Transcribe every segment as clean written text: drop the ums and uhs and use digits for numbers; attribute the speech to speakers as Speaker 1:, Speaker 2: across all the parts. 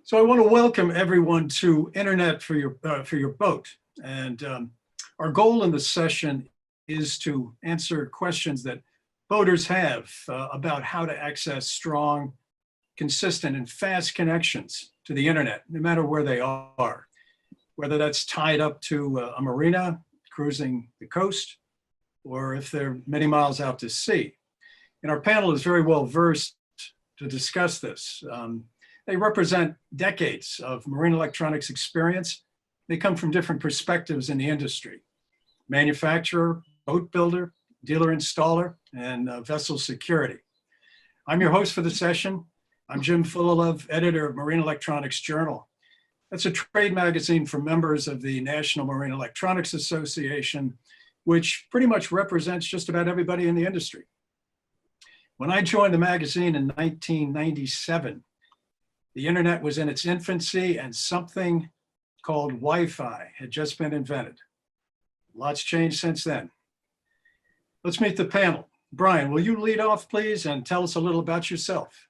Speaker 1: So I want to welcome everyone to Internet for your boat. And our goal in this session is to answer questions that boaters have about how to access strong, consistent, and fast connections to the Internet, no matter where they are, whether that's tied up to a marina, cruising the coast, or if they're many miles out to sea. And our panel is very well versed to discuss this. They represent decades of marine electronics experience. They come from different perspectives in the industry: manufacturer, boat builder, dealer installer, and vessel security. I'm your host for the session. I'm Jim Fullalove, editor of Marine Electronics Journal. That's a trade magazine for members of the National Marine Electronics Association, which pretty much represents just about everybody in the industry. When I joined the magazine in 1997, the internet was in its infancy and something called Wi-Fi had just been invented. Lots changed since then. Let's meet the panel. Brian, will you lead off, please, and tell us a little about yourself?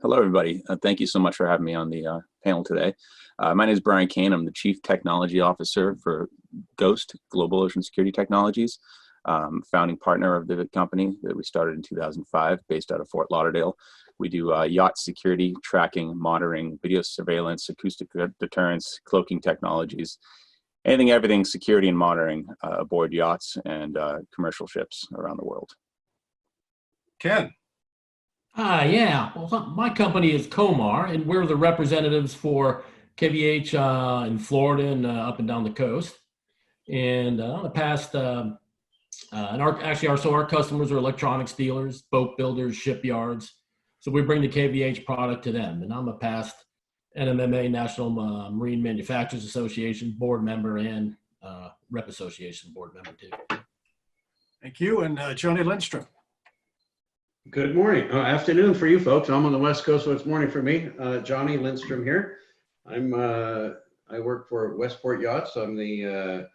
Speaker 2: Hello, everybody. Thank you so much for having me on the panel today. My name is Brian Kane. I'm the Chief Technology Officer for GHOST, Global Ocean Security Technologies, founding partner of the company that we started in 2005, based out of Fort Lauderdale. We do yacht security, tracking, monitoring, video surveillance, acoustic deterrence, cloaking technologies, everything security and monitoring aboard yachts and commercial ships around the world.
Speaker 1: Ken.
Speaker 3: Yeah. Well, my company is Comar, and we're the representatives for KVH in Florida and up and down the coast. And in the past, our customers are electronics dealers, boat builders, shipyards. So we bring the KVH product to them. And I'm a past NMMA, National Marine Manufacturers Association board member, and Rep Association board member too.
Speaker 1: Thank you. And Johnny Lindstrom.
Speaker 4: Good morning, afternoon for you folks. I'm on the West Coast, so it's morning for me. Johnny Lindstrom here. I work for Westport Yachts. I'm the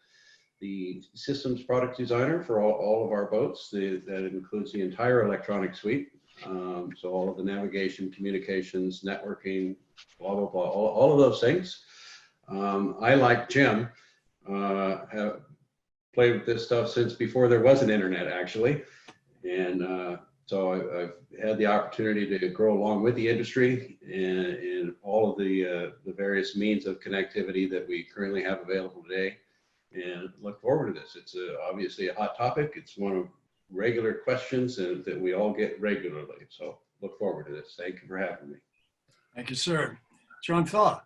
Speaker 4: systems product designer for all of our boats. That includes the entire electronic suite. So all of the navigation, communications, networking, blah, blah, blah, all of those things. I, like Jim, have played with this stuff since before there was an internet, actually. And so I've had the opportunity to grow along with the industry and all of the various means of connectivity that we currently have available today, and look forward to this. It's obviously a hot topic. It's one of regular questions that we all get regularly. So look forward to this. Thank you for having me.
Speaker 1: Thank you, sir. John Thaw.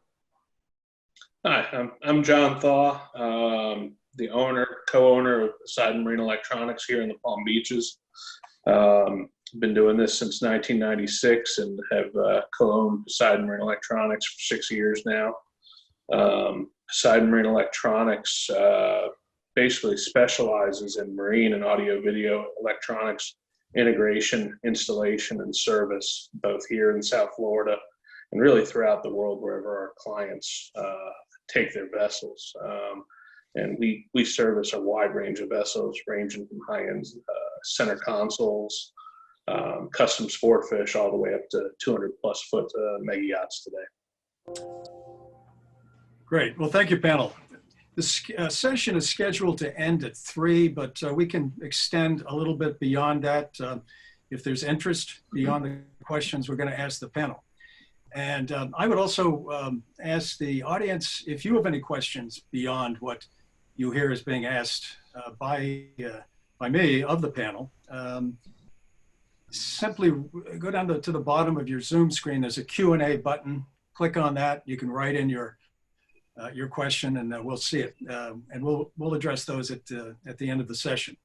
Speaker 5: Hi, I'm John Thaw, the co-owner of Poseidon Marine Electronics here in the Palm Beaches. Been doing this since 1996 and have co-owned Poseidon Marine Electronics for 6 years now. Poseidon Marine Electronics basically specializes in marine and audio video electronics integration, installation, and service, both here in South Florida and really throughout the world wherever our clients take their vessels. And we service a wide range of vessels, ranging from high-end center consoles, custom sport fish, all the way up to 200-plus foot mega yachts today.
Speaker 1: Great. Well, thank you, panel. This session is scheduled to end at 3, but we can extend a little bit beyond that if there's interest beyond the questions we're going to ask the panel. And I would also ask the audience if you have any questions beyond what you hear is being asked by me of the panel. Simply go down to the bottom of your Zoom screen. There's a Q&A button. Click on that. You can write in your question, and we'll see it, and we'll address those at the end of the session.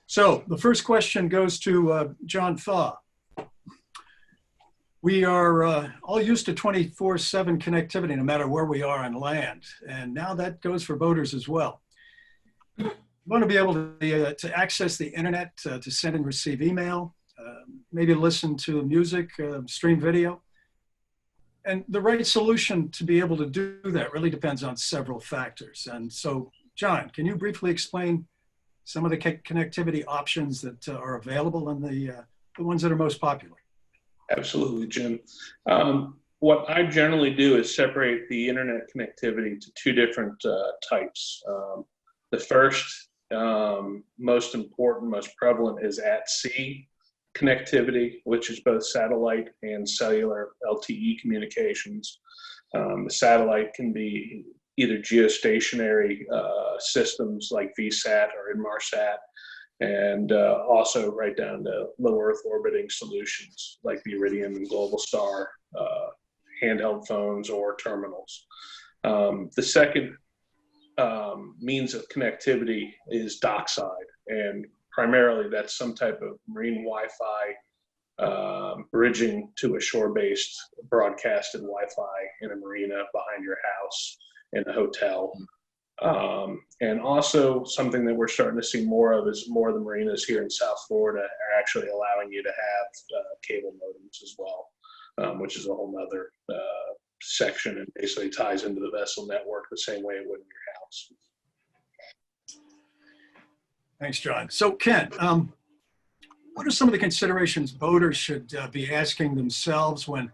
Speaker 1: So the first question goes to John Thaw. We are all used to 24/7 connectivity, no matter where we are on land, and now that goes for boaters as well. We want to be able to access the internet, to send and receive email, maybe listen to music, stream video. And the right solution to be able to do that really depends on several factors. And so, John, can you briefly explain some of the connectivity options that are available and the ones that are most popular?
Speaker 5: Absolutely, Jim. what I generally do is separate the internet connectivity to two different types. The first, most important, most prevalent is at sea connectivity, which is both satellite and cellular LTE communications. The satellite can be either geostationary systems like VSAT or Inmarsat, and also right down to low Earth orbiting solutions like the Iridium and Globalstar handheld phones or terminals. The second means of connectivity is dockside, and primarily that's some type of marine Wi-Fi bridging to a shore-based broadcasted Wi-Fi in a marina, behind your house, in a hotel. And also something that we're starting to see more of is more of the marinas here in South Florida are actually allowing you to have cable modems as well, which is a whole nother section and basically ties into the vessel network the same way it would in your house.
Speaker 1: Thanks, John. So Ken, what are some of the considerations boaters should be asking themselves when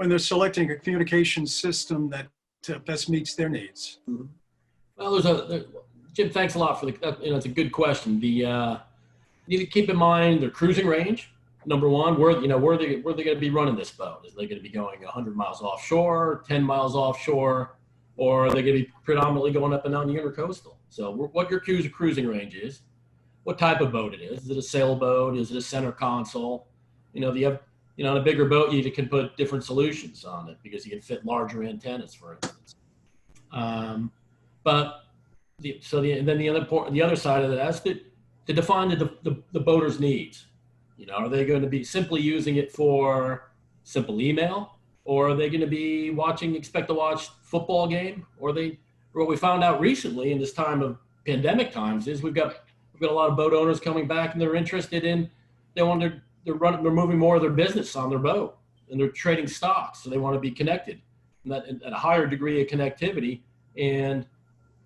Speaker 1: they're selecting a communication system that best meets their needs?
Speaker 3: Well, Jim, thanks a lot for it's a good question. You need to keep in mind their cruising range. Number one, where they going to be running this boat? Is they going to be going 100 miles offshore, 10 miles offshore, or are they going to be predominantly going up and down the intercoastal? So what your cruising range is, what type of boat it is. Is it a sailboat? Is it a center console? On a bigger boat, you can put different solutions on it because you can fit larger antennas, for instance. The other side of that is to define the boater's needs. Are they going to be simply using it for simple email, or are they going to be expect to watch football game? Or what we found out recently in this time of pandemic times is we've got a lot of boat owners coming back, and they're interested in they're moving more of their business on their boat, and they're trading stocks, so they want to be connected at a higher degree of connectivity and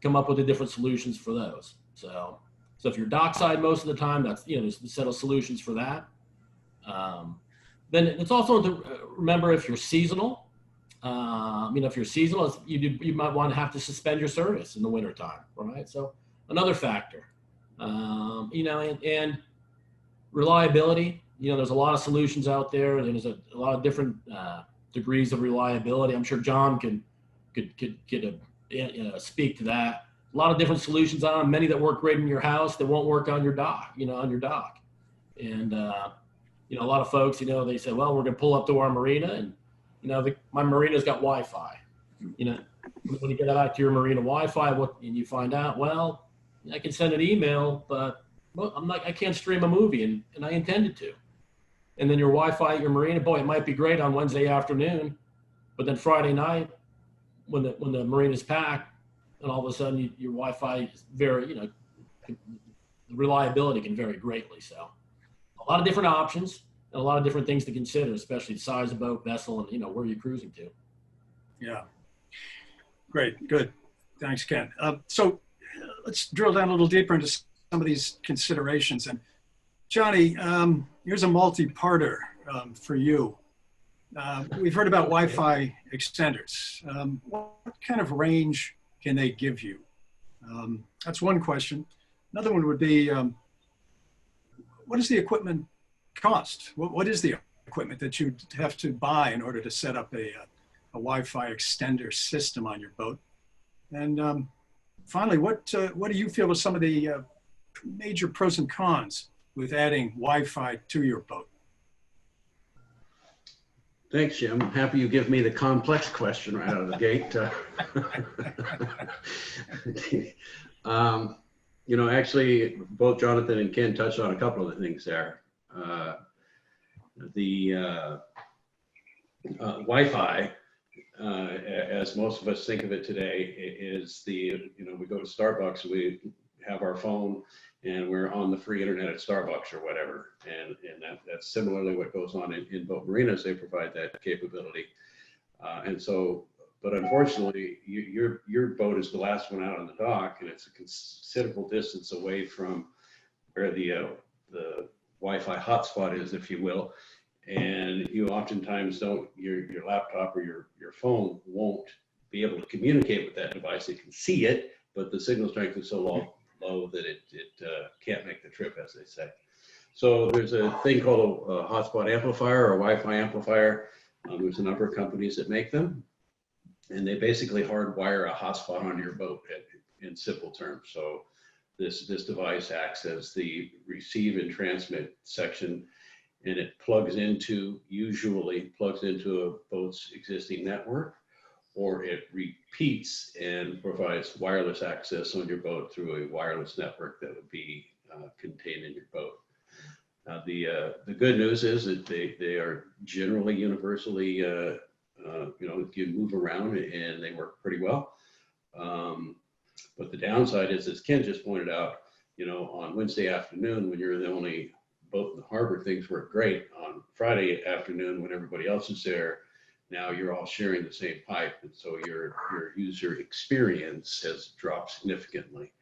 Speaker 3: come up with the different solutions for those. So if you're dockside most of the time, that's there's a set of solutions for that. Then it's also to remember if you're seasonal. If you're seasonal, you might want to have to suspend your service in the wintertime, right? So another factor, and reliability. There's a lot of solutions out there, and there's a lot of different degrees of reliability. I'm sure John could speak to that. A lot of different solutions on them, many that work great in your house that won't work on your dock, And, a lot of folks, they say, well, we're going to pull up to our marina and, my marina's got Wi-Fi. When you get back to your marina Wi-Fi, and you find out, well, I can send an email, but I can't stream a movie and I intended to. And then your Wi-Fi at your marina, boy, it might be great on Wednesday afternoon, but then Friday night when the marina's packed, and all of a sudden your Wi-Fi is very, the reliability can vary greatly. So a lot of different options and a lot of different things to consider, especially the size of boat, vessel, and where you're cruising to. Yeah.
Speaker 1: Great. Good. Thanks, Ken. So let's drill down a little deeper into some of these considerations. And Johnny, here's a multi-parter for you. We've heard about Wi-Fi extenders. What kind of range can they give you? That's one question. Another one would be, what does the equipment cost? What is the equipment that you have to buy in order to set up a Wi-Fi extender system on your boat? And finally, what do you feel are some of the major pros and cons with adding Wi-Fi to your boat?
Speaker 4: Thanks, Jim. I'm happy you give me the complex question right out of the gate. Actually, both Jonathan and Ken touched on a couple of the things there. The Wi-Fi, as most of us think of it today, is we go to Starbucks, we have our phone, and we're on the free internet at Starbucks or whatever. And that's similarly what goes on in boat marinas. They provide that capability. But unfortunately, your boat is the last one out on the dock, and it's a considerable distance away from where the Wi-Fi hotspot is, if you will. and you oftentimes don't, your laptop or your phone won't be able to communicate with that device. It can see it, but the signal strength is so low that it can't make the trip, as they say. So there's a thing called a hotspot amplifier or a Wi-Fi amplifier. There's a number of companies that make them, and they basically hardwire a hotspot onto your boat in simple terms. So this device acts as the receive and transmit section, and it usually plugs into a boat's existing network, or it repeats and provides wireless access on your boat through a wireless network that would be contained in your boat. Now, the good news is that they are generally universally, you can move around and they work pretty well. But the downside is, as Ken just pointed out, on Wednesday afternoon, when you're the only boat in the harbor, things work great. On Friday afternoon, when everybody else is there, now you're all sharing the same pipe, and so your user experience has dropped significantly.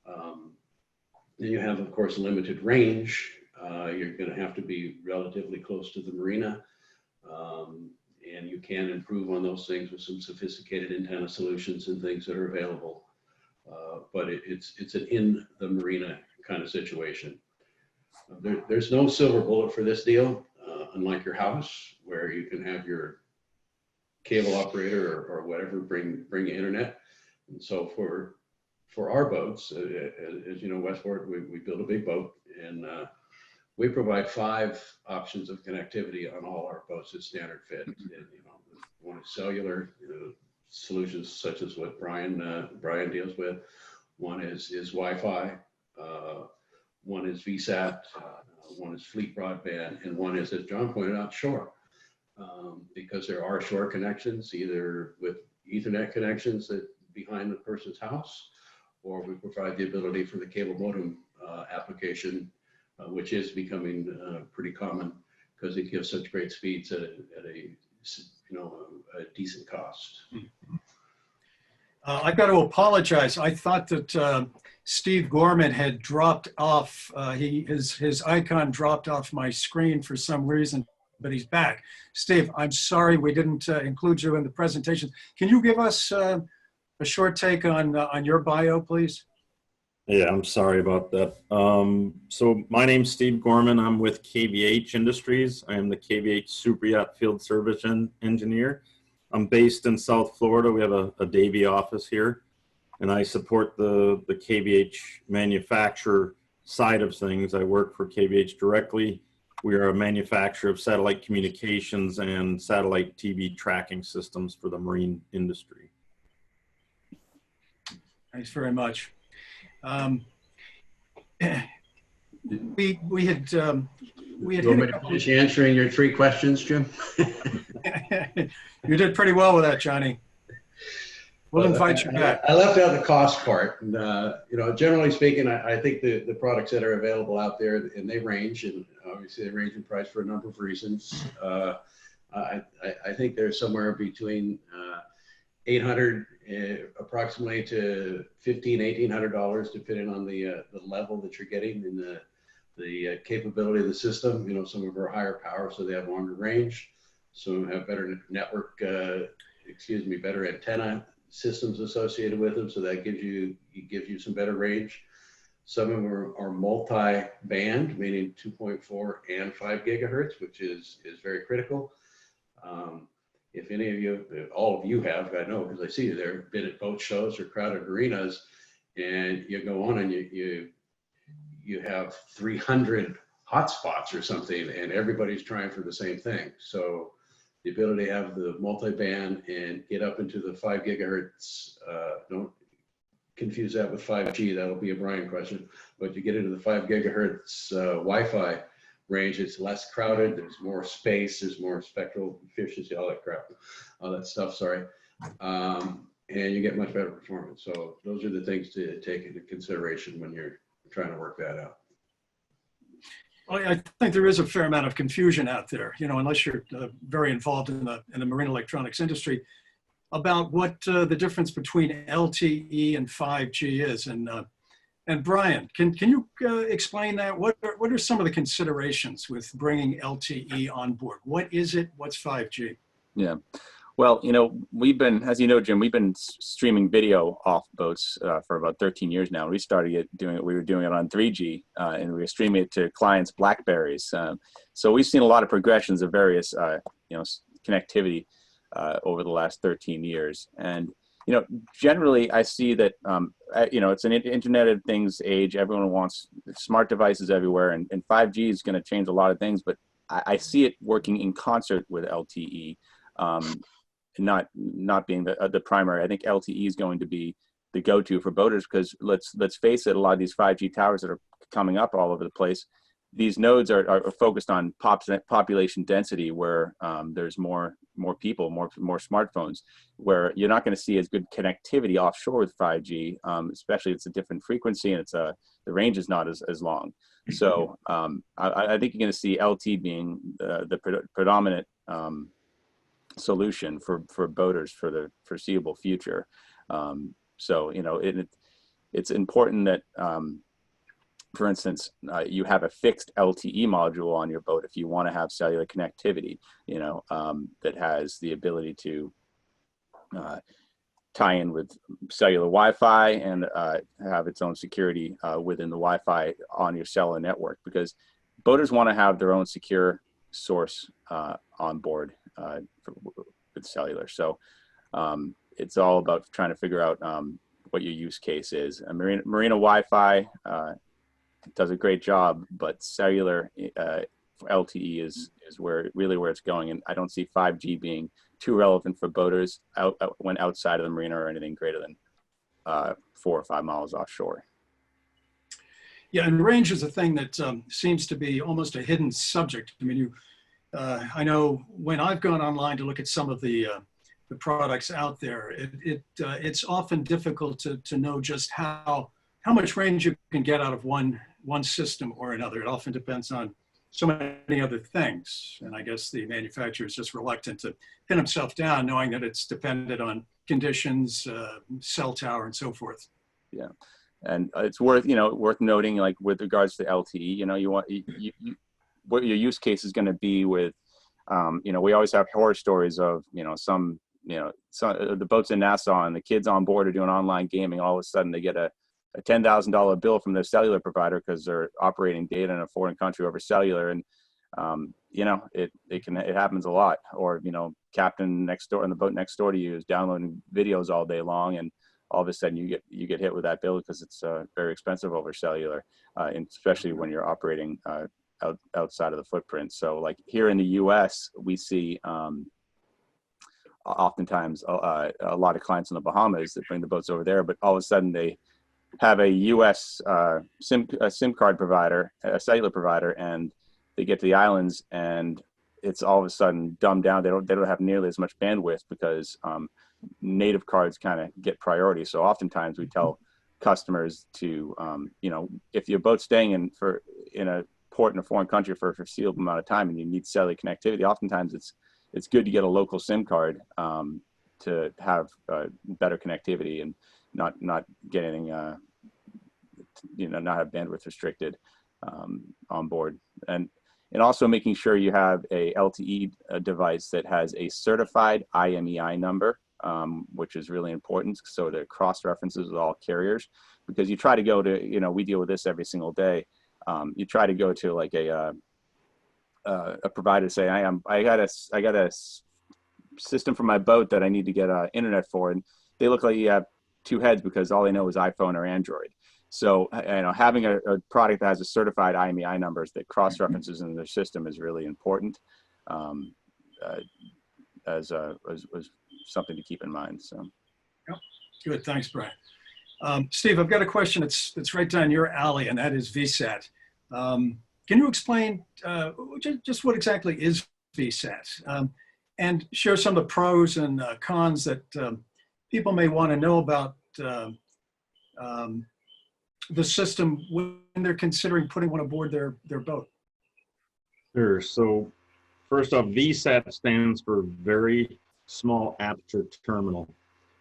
Speaker 4: Then you have, of course, limited range. You're going to have to be relatively close to the marina, and you can improve on those things with some sophisticated antenna solutions and things that are available. But it's an in the marina kind of situation. There's no silver bullet for this deal, unlike your house, where you can have your cable operator or whatever bring internet. And so for our boats, as you know, Westport, we build a big boat, and we provide 5 options of connectivity on all our boats at standard fit. And, one is cellular solutions such as what Brian deals with. One is Wi-Fi. One is VSAT. One is fleet broadband, and one is, as John pointed out, shore. Because there are shore connections, either with Ethernet connections that behind the person's house, or we provide the ability for the cable modem application, which is becoming pretty common because it gives such great speeds at a decent cost.
Speaker 1: I've got to apologize. I thought that Steve Gorman had dropped off. His icon dropped off my screen for some reason, but he's back. Steve, I'm sorry we didn't include you in the presentation. Can you give us a short take on your bio, please?
Speaker 6: Yeah, I'm sorry about that. So my name's Steve Gorman. I'm with KVH Industries. I am the KVH Super Yacht Field Service Engineer. I'm based in South Florida. We have a Davie office here, and I support the KVH manufacturer side of things. I work for KVH directly. We are a manufacturer of satellite communications and satellite TV tracking systems for the marine industry.
Speaker 1: Thanks very much. We had
Speaker 4: You want me to finish answering your 3 questions, Jim?
Speaker 1: You did pretty well with that, Johnny. We'll invite you back.
Speaker 4: I left out the cost part. And, generally speaking, I think the products that are available out there, and they range, and obviously they range in price for a number of reasons. I think they're somewhere between $800 approximately to $1,500–$1,800, depending on the level that you're getting and the capability of the system. Some of them are higher power, so they have longer range. Some have better network, better antenna systems associated with them, so that gives you some better range. Some of them are multi-band, meaning 2.4 and 5 gigahertz, which is very critical. If any of you, all of you have, I know because I see you there, been at boat shows or crowded marinas, and you go on and you have 300 hotspots or something, and everybody's trying for the same thing. So the ability to have the multi-band and get up into the 5 gigahertz, don't confuse that with 5G, that'll be a Brian question, but you get into the 5 gigahertz Wi-Fi range, it's less crowded, there's more space, there's more spectral efficiency, all that stuff, sorry. And you get much better performance. So those are the things to take into consideration when you're trying to work that out.
Speaker 1: Well, I think there is a fair amount of confusion out there, unless you're very involved in the marine electronics industry, about what the difference between LTE and 5G is. And And Brian, can you explain that? What are some of the considerations with bringing LTE on board? What is it? What's 5G?
Speaker 2: Yeah. Well, you know, we've been, as you know, Jim, we've been streaming video off boats for about 13 years now. We started doing it, we were doing it on 3G, and we were streaming it to clients' Blackberries. So we've seen a lot of progressions of various, you know, connectivity over the last 13 years. And, you know, generally I see that, you know, it's an Internet of Things age. Everyone wants smart devices everywhere, and 5G is going to change a lot of things, but I see it working in concert with LTE. Not being the primary. I think LTE is going to be the go-to for boaters, because let's face it, a lot of these 5G towers that are coming up all over the place, these nodes are focused on population density, where there's more people, more smartphones, where you're not going to see as good connectivity offshore with 5G, especially it's a different frequency, and it's the range is not as long. So I think you're going to see LTE being the predominant solution for boaters for the foreseeable future. So, you know, it's important that, for instance, you have a fixed LTE module on your boat if you want to have cellular connectivity, you know, that has the ability to tie in with cellular Wi-Fi and have its own security within the Wi-Fi on your cellular network, because boaters want to have their own secure source on board with cellular. So it's all about trying to figure out what your use case is. And marina Wi-Fi does a great job, but cellular LTE is where it's going. And I don't see 5G being too relevant for boaters when outside of the marina or anything greater than 4 or 5 miles offshore.
Speaker 1: Yeah, and range is a thing that seems to be almost a hidden subject. I mean, I know when I've gone online to look at some of the products out there, it's often difficult to know just how much range you can get out of one system or another. It often depends on so many other things, and I guess the manufacturer is just reluctant to pin himself down, knowing that it's dependent on conditions, cell tower, and so forth.
Speaker 2: Yeah, and it's worth noting, like with regards to LTE, you know, you want what your use case is going to be with, you know, we always have horror stories of, you know, some the boats in Nassau and the kids on board are doing online gaming. All of a sudden they get a $10,000 bill from their cellular provider because they're operating data in a foreign country over cellular. And, you know, it happens a lot. Or, you know, captain next door in the boat next door to you is downloading videos all day long, and all of a sudden you get hit with that bill because it's very expensive over cellular, and especially when you're operating outside of the footprint. So like here in the US, we see oftentimes a lot of clients in the Bahamas that bring the boats over there, but all of a sudden they have a US SIM card provider, a cellular provider, and they get to the islands and it's all of a sudden dumbed down. They don't have nearly as much bandwidth because native cards kind of get priority. So oftentimes we tell customers to, you know, if your boat's staying in a port in a foreign country for a foreseeable amount of time and you need cellular connectivity, oftentimes it's good to get a local SIM card to have better connectivity and not get anything, you know, not have bandwidth restricted on board. And also making sure you have a LTE device that has a certified IMEI number, which is really important, so that cross references with all carriers. Because you try to go to, you know, we deal with this every single day. You try to go to like a provider, say I got a system for my boat that I need to get internet for, and they look like you have two heads because all they know is iPhone or Android. So, you know, having a product that has a certified IMEI numbers that cross references in their system is really important, as something to keep in mind. So,
Speaker 1: yep. Good, thanks, Brian. Steve, I've got a question that's right down your alley, and that is VSAT. Can you explain just what exactly is VSAT, and share some of the pros and cons that people may want to know about the system when they're considering putting one aboard their boat?
Speaker 6: Sure. So first off, VSAT stands for Very Small Aperture Terminal.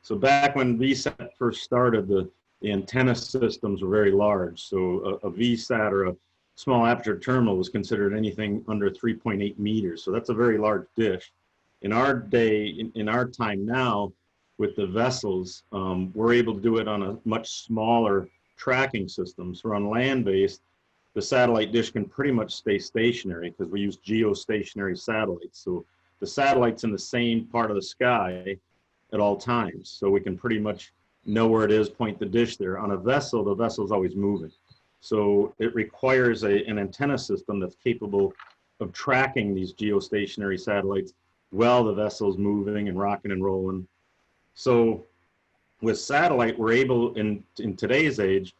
Speaker 6: So back when VSAT first started, the the antenna systems were very large. So a VSAT or a small aperture terminal was considered anything under 3.8 meters. So that's a very large dish. In our day, in our time now, with the vessels, we're able to do it on a much smaller tracking system. So on land-based, the satellite dish can pretty much stay stationary because we use geostationary satellites. So the satellite's in the same part of the sky at all times. So we can pretty much know where it is, point the dish there. On a vessel, the vessel's always moving. So it requires an antenna system that's capable of tracking these geostationary satellites while the vessel's moving and rocking and rolling. So with satellite, we're able in today's age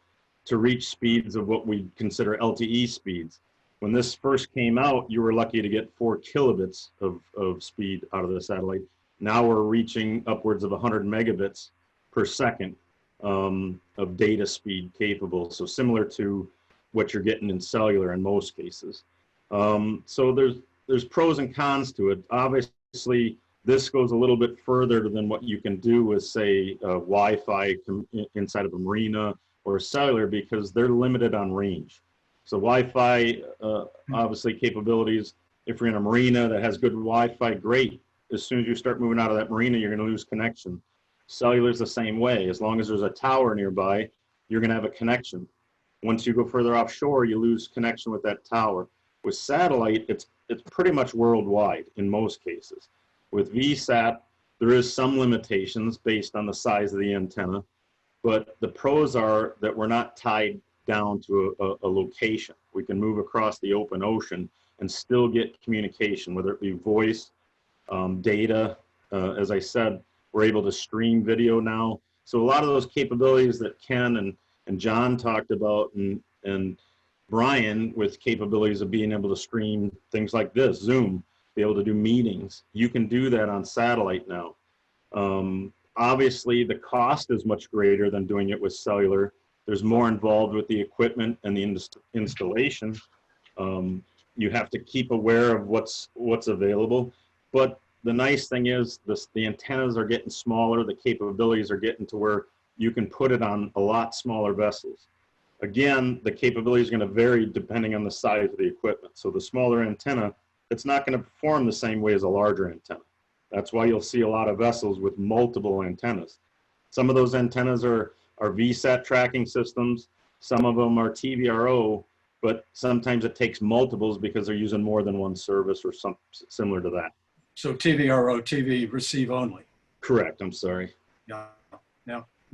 Speaker 6: to reach speeds of what we consider LTE speeds. When this first came out, you were lucky to get 4 kilobits of speed out of the satellite. Now we're reaching upwards of 100 megabits per second of data speed capable. So similar to what you're getting in cellular in most cases. So there's pros and cons to it. Obviously, this goes a little bit further than what you can do with, say, Wi-Fi inside of a marina or cellular because they're limited on range. So Wi-Fi, obviously capabilities, if you're in a marina that has good Wi-Fi, great. As soon as you start moving out of that marina, you're gonna lose connection. Cellular is the same way. As long as there's a tower nearby, you're gonna have a connection. Once you go further offshore, you lose connection with that tower. With satellite, it's pretty much worldwide in most cases. With VSAT, there is some limitations based on the size of the antenna, but the pros are that we're not tied down to a location. We can move across the open ocean and still get communication, whether it be voice, data. As I said, we're able to stream video now. So a lot of those capabilities that Ken and John talked about and Brian with capabilities of being able to stream things like this, Zoom, be able to do meetings. You can do that on satellite now. Obviously, the cost is much greater than doing it with cellular. There's more involved with the equipment and the installation. You have to keep aware of what's available. But the nice thing is the antennas are getting smaller. The capabilities are getting to where you can put it on a lot smaller vessels. Again, the capability is going to vary depending on the size of the equipment. So the smaller antenna, it's not going to perform the same way as a larger antenna. That's why you'll see a lot of vessels with multiple antennas. Some of those antennas are VSAT tracking systems. Some of them are TVRO, but sometimes it takes multiples because they're using more than one service or something similar to that.
Speaker 1: So TVRO, TV receive only.
Speaker 6: Correct. I'm sorry.
Speaker 1: Yeah.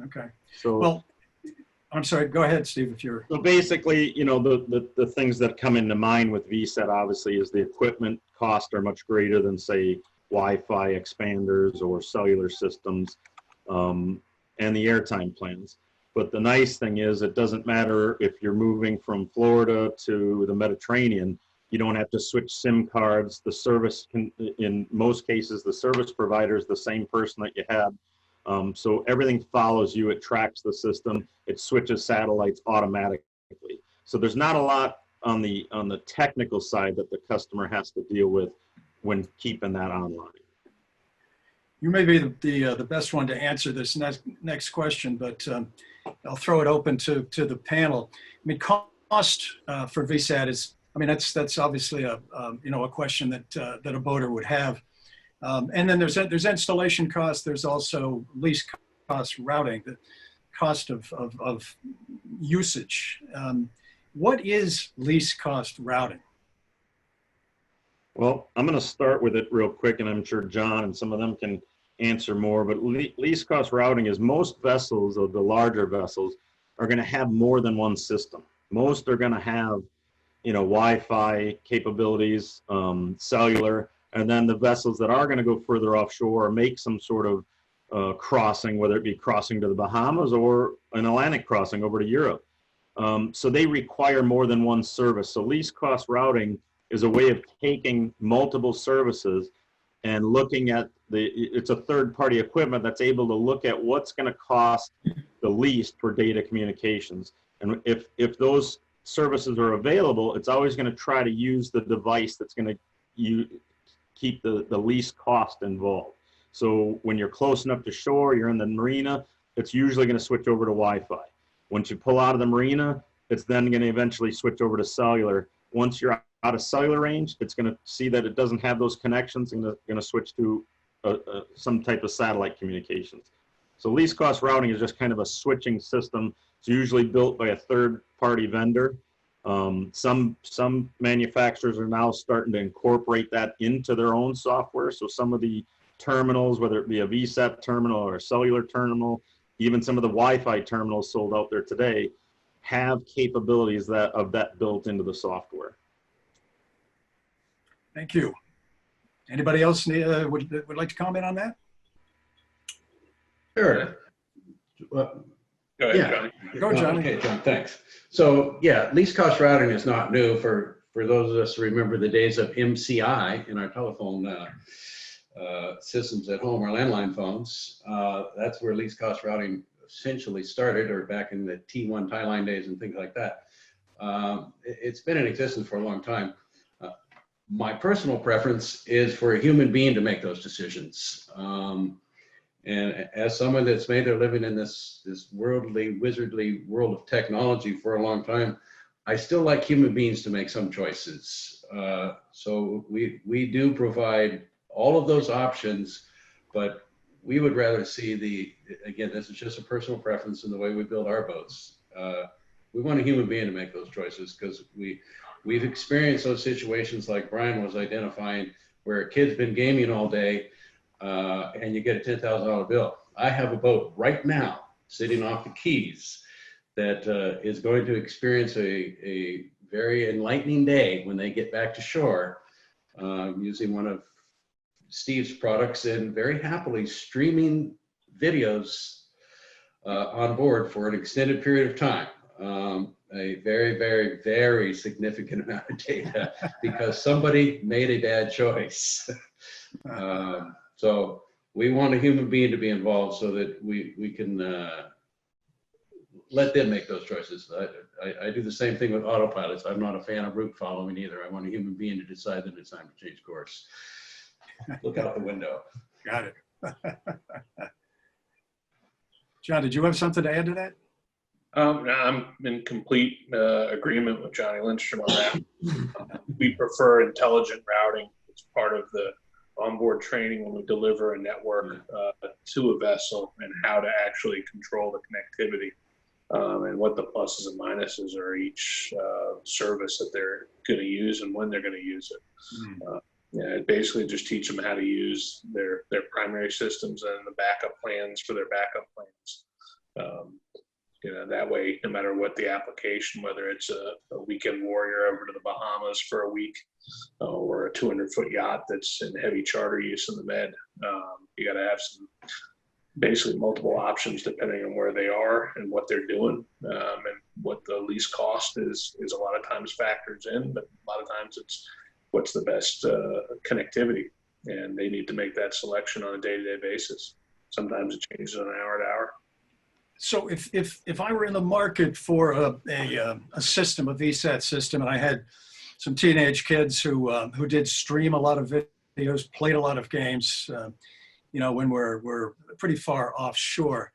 Speaker 1: Okay.
Speaker 6: So,
Speaker 1: well, I'm sorry. Go ahead, Steve. If you're.
Speaker 6: So basically, you know, the things that come into mind with VSAT obviously is the equipment costs are much greater than, say, Wi-Fi expanders or cellular systems, and the airtime plans. But the nice thing is it doesn't matter if you're moving from Florida to the Mediterranean. You don't have to switch SIM cards. The service can, in most cases, the service provider is the same person that you had. So everything follows you. It tracks the system. It switches satellites automatically. So there's not a lot on the technical side that the customer has to deal with when keeping that online.
Speaker 1: You may be the best one to answer this next question, but I'll throw it open to the panel. I mean, cost for VSAT is, I mean, that's obviously a question that a boater would have. And then there's installation costs. There's also lease cost, routing, the cost of usage. What is least cost routing?
Speaker 6: Well, I'm going to start with it real quick, and I'm sure John and some of them can answer more. But least cost routing is most vessels, of the larger vessels, are going to have more than one system. Most are going to have, Wi-Fi capabilities, cellular, and then the vessels that are going to go further offshore or make some sort of crossing, whether it be crossing to the Bahamas or an Atlantic crossing over to Europe. So they require more than one service. So least cost routing is a way of taking multiple services and looking at it's a third party equipment that's able to look at what's going to cost the least for data communications. And if those services are available, it's always going to try to use the device that's going to keep the least cost involved. So when you're close enough to shore, you're in the marina, it's usually going to switch over to Wi-Fi. Once you pull out of the marina, it's then going to eventually switch over to cellular. Once you're out of cellular range, it's going to see that it doesn't have those connections and going to switch to some type of satellite communications. So least cost routing is just kind of a switching system. It's usually built by a third-party vendor. Some manufacturers are now starting to incorporate that into their own software. So some of the terminals, whether it be a VSAT terminal or a cellular terminal, even some of the Wi-Fi terminals sold out there today, have capabilities of that built into the software.
Speaker 1: Thank you. Anybody else would like to comment on that?
Speaker 4: Sure. Well,
Speaker 5: Go ahead,
Speaker 4: yeah.
Speaker 5: Johnny.
Speaker 1: Go, Johnny.
Speaker 4: Okay, John, thanks. So yeah, least cost routing is not new for those of us who remember the days of MCI in our telephone systems at home, our landline phones. That's where least cost routing essentially started, or back in the T1 tie line days and things like that. It's been in existence for a long time. My personal preference is for a human being to make those decisions. And as someone that's made their living in this worldly, wizardly world of technology for a long time, I still like human beings to make some choices. So we do provide all of those options, but we would rather see again, this is just a personal preference in the way we build our boats. We want a human being to make those choices, because we've experienced those situations like Brian was identifying, where a kid's been gaming all day, and you get a $10,000 bill. I have a boat right now sitting off the Keys that is going to experience a very enlightening day when they get back to shore, using one of Steve's products and very happily streaming videos on board for an extended period of time. A very, very, very significant amount of data, because somebody made a bad choice. So we want a human being to be involved so that we can let them make those choices. I do the same thing with autopilots. I'm not a fan of route following either. I want a human being to decide that it's time to change course. Look out the window.
Speaker 1: Got it. John, did you have something to add to that?
Speaker 5: I'm in complete agreement with Johnny Lindstrom on that. We prefer intelligent routing. It's part of the onboard training when we deliver a network to a vessel, and how to actually control the connectivity, and what the pluses and minuses are each service that they're going to use and when they're going to use it. It basically just teach them how to use their primary systems and the backup plans for their backup plans. That way, no matter what the application, whether it's a weekend warrior over to the Bahamas for a week, or a 200-foot yacht that's in heavy charter use in the Med, you got to have some basically multiple options depending on where they are and what they're doing, and what the least cost is a lot of times factors in, but a lot of times it's what's the best connectivity, and they need to make that selection on a day-to-day basis. Sometimes it changes on an hour to hour.
Speaker 1: So if I were in the market for a system, a VSAT system, and I had some teenage kids who did stream a lot of videos, played a lot of games, when we're pretty far offshore,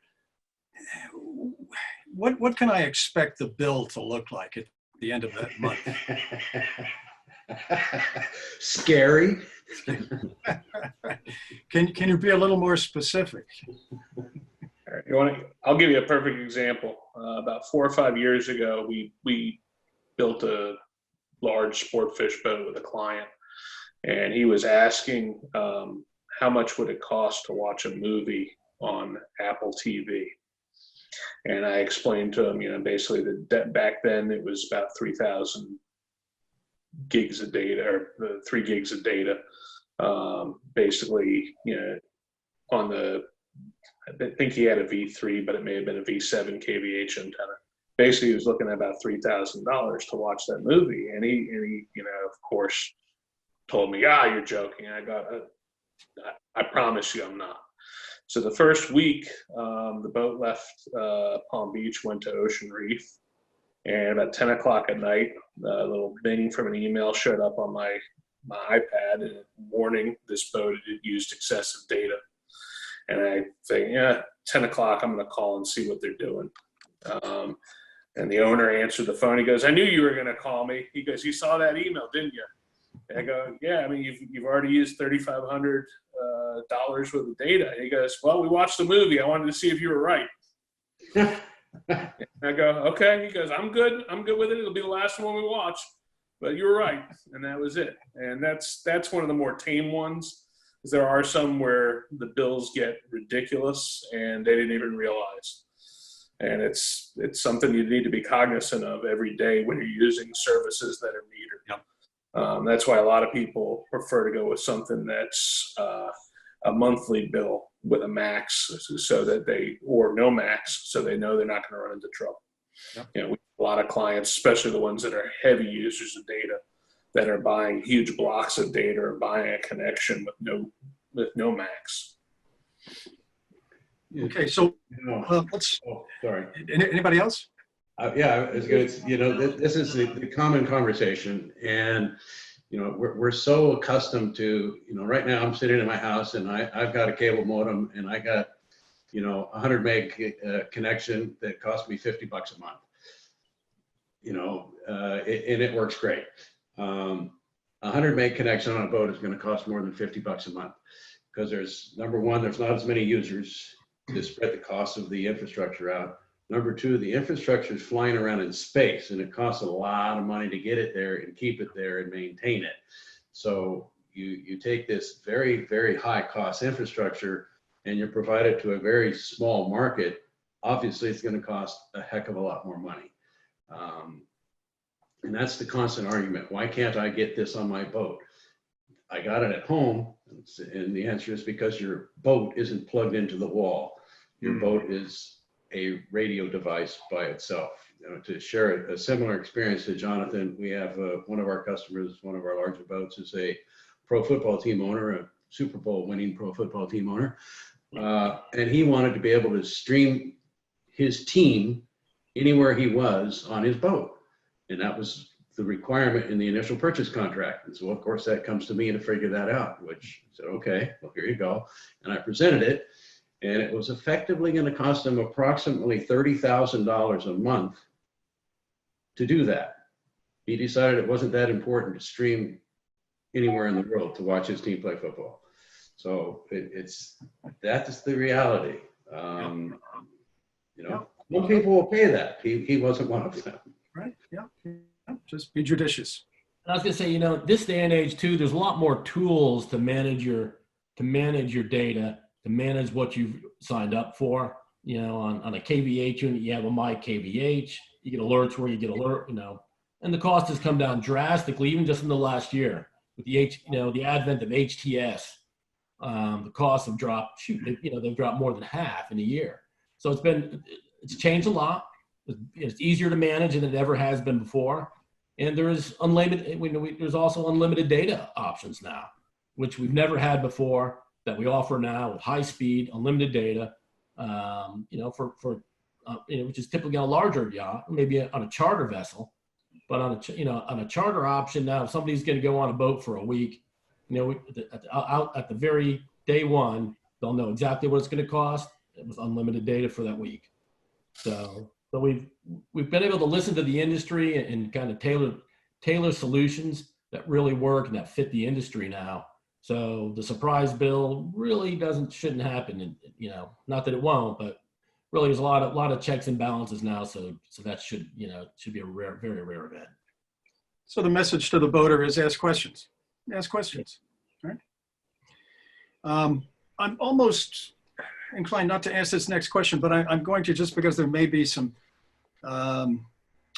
Speaker 1: what can I expect the bill to look like at the end of that month?
Speaker 4: Scary.
Speaker 1: Can you be a little more specific?
Speaker 5: I'll give you a perfect example. About 4 or 5 years ago, we built a large sport fish boat with a client, and he was asking how much would it cost to watch a movie on Apple TV. And I explained to him, basically that back then it was about 3,000 gigs of data, or 3 gigs of data. Basically, on the, I think he had a V3, but it may have been a V7 KVH antenna. Basically, he was looking at about $3,000 to watch that movie, and he, of course, told me, "You're joking." I promise you, I'm not. So the first week, the boat left Palm Beach, went to Ocean Reef, and about 10 o'clock at night, a little bing from an email showed up on my iPad, and warning this boat had used excessive data. And I think, 10 o'clock, I'm going to call and see what they're doing. And the owner answered the phone. He goes, "I knew you were going to call me." He goes, "You saw that email, didn't you?" And I go, "Yeah, I mean, you've already used $3,500 worth of data." He goes, "Well, we watched the movie. I wanted to see if you were right." I go, "Okay." He goes, I'm good with it. It'll be the last one we watch, but you were right." And that was it. And that's one of the more tame ones. Because there are some where the bills get ridiculous and they didn't even realize. And it's something you need to be cognizant of every day when you're using services that are metered.
Speaker 1: Yep.
Speaker 5: That's why a lot of people prefer to go with something that's a monthly bill with a max, so that or no max, so they know they're not going to run into trouble.
Speaker 1: Yep.
Speaker 5: We have a lot of clients, especially the ones that are heavy users of data, that are buying huge blocks of data or buying a connection with no max.
Speaker 1: Okay, so let's.
Speaker 4: Oh, sorry.
Speaker 1: Anybody else?
Speaker 4: Yeah, it's good. This is the common conversation, and we're so accustomed to, right now I'm sitting in my house and I've got a cable modem and I got, 100 meg connection that cost me $50 a month. And it works great. 100 meg connection on a boat is going to cost more than $50 a month, because there's, number one, there's not as many users to spread the cost of the infrastructure out. Number two, the infrastructure is flying around in space and it costs a lot of money to get it there and keep it there and maintain it. So you take this very, very high cost infrastructure and you provide it to a very small market. Obviously, it's going to cost a heck of a lot more money. And that's the constant argument. Why can't I get this on my boat? I got it at home. And the answer is because your boat isn't plugged into the wall. Your boat is a radio device by itself. To share a similar experience to Jonathan, we have one of our customers, one of our larger boats, is a pro football team owner, a Super Bowl winning pro football team owner. And he wanted to be able to stream his team anywhere he was on his boat. And that was the requirement in the initial purchase contract. And so, of course, that comes to me to figure that out, which I said, okay, well, here you go. And I presented it. And it was effectively going to cost him approximately $30,000 a month to do that. He decided it wasn't that important to stream anywhere in the world to watch his team play football. So that is the reality. Some people will pay that. He wasn't one of them.
Speaker 1: Right. Yeah. Just be judicious.
Speaker 3: I was going to say, this day and age too, there's a lot more tools to manage your data, to manage what you've signed up for. On a KVH unit, you have a My KVH. You get alerts where you get alert. And the cost has come down drastically, even just in the last year with the advent of HTS. The costs have dropped. They've dropped more than half in a year. So it's changed a lot. It's easier to manage than it ever has been before. And there's there's also unlimited data options now, which we've never had before, that we offer now with high speed, unlimited data, which is typically on a larger yacht, maybe on a charter vessel, but on a charter option now, if somebody's going to go on a boat for a week, at the very day one, they'll know exactly what it's going to cost. It was unlimited data for that week. So we've been able to listen to the industry and kind of tailor solutions that really work and that fit the industry now. So the surprise bill really shouldn't happen. And, not that it won't, but really there's a lot of checks and balances now. So that should be a rare, very rare event.
Speaker 1: So the message to the boater is ask questions. Ask questions. Right. I'm almost inclined not to ask this next question, but I'm going to, just because there may be some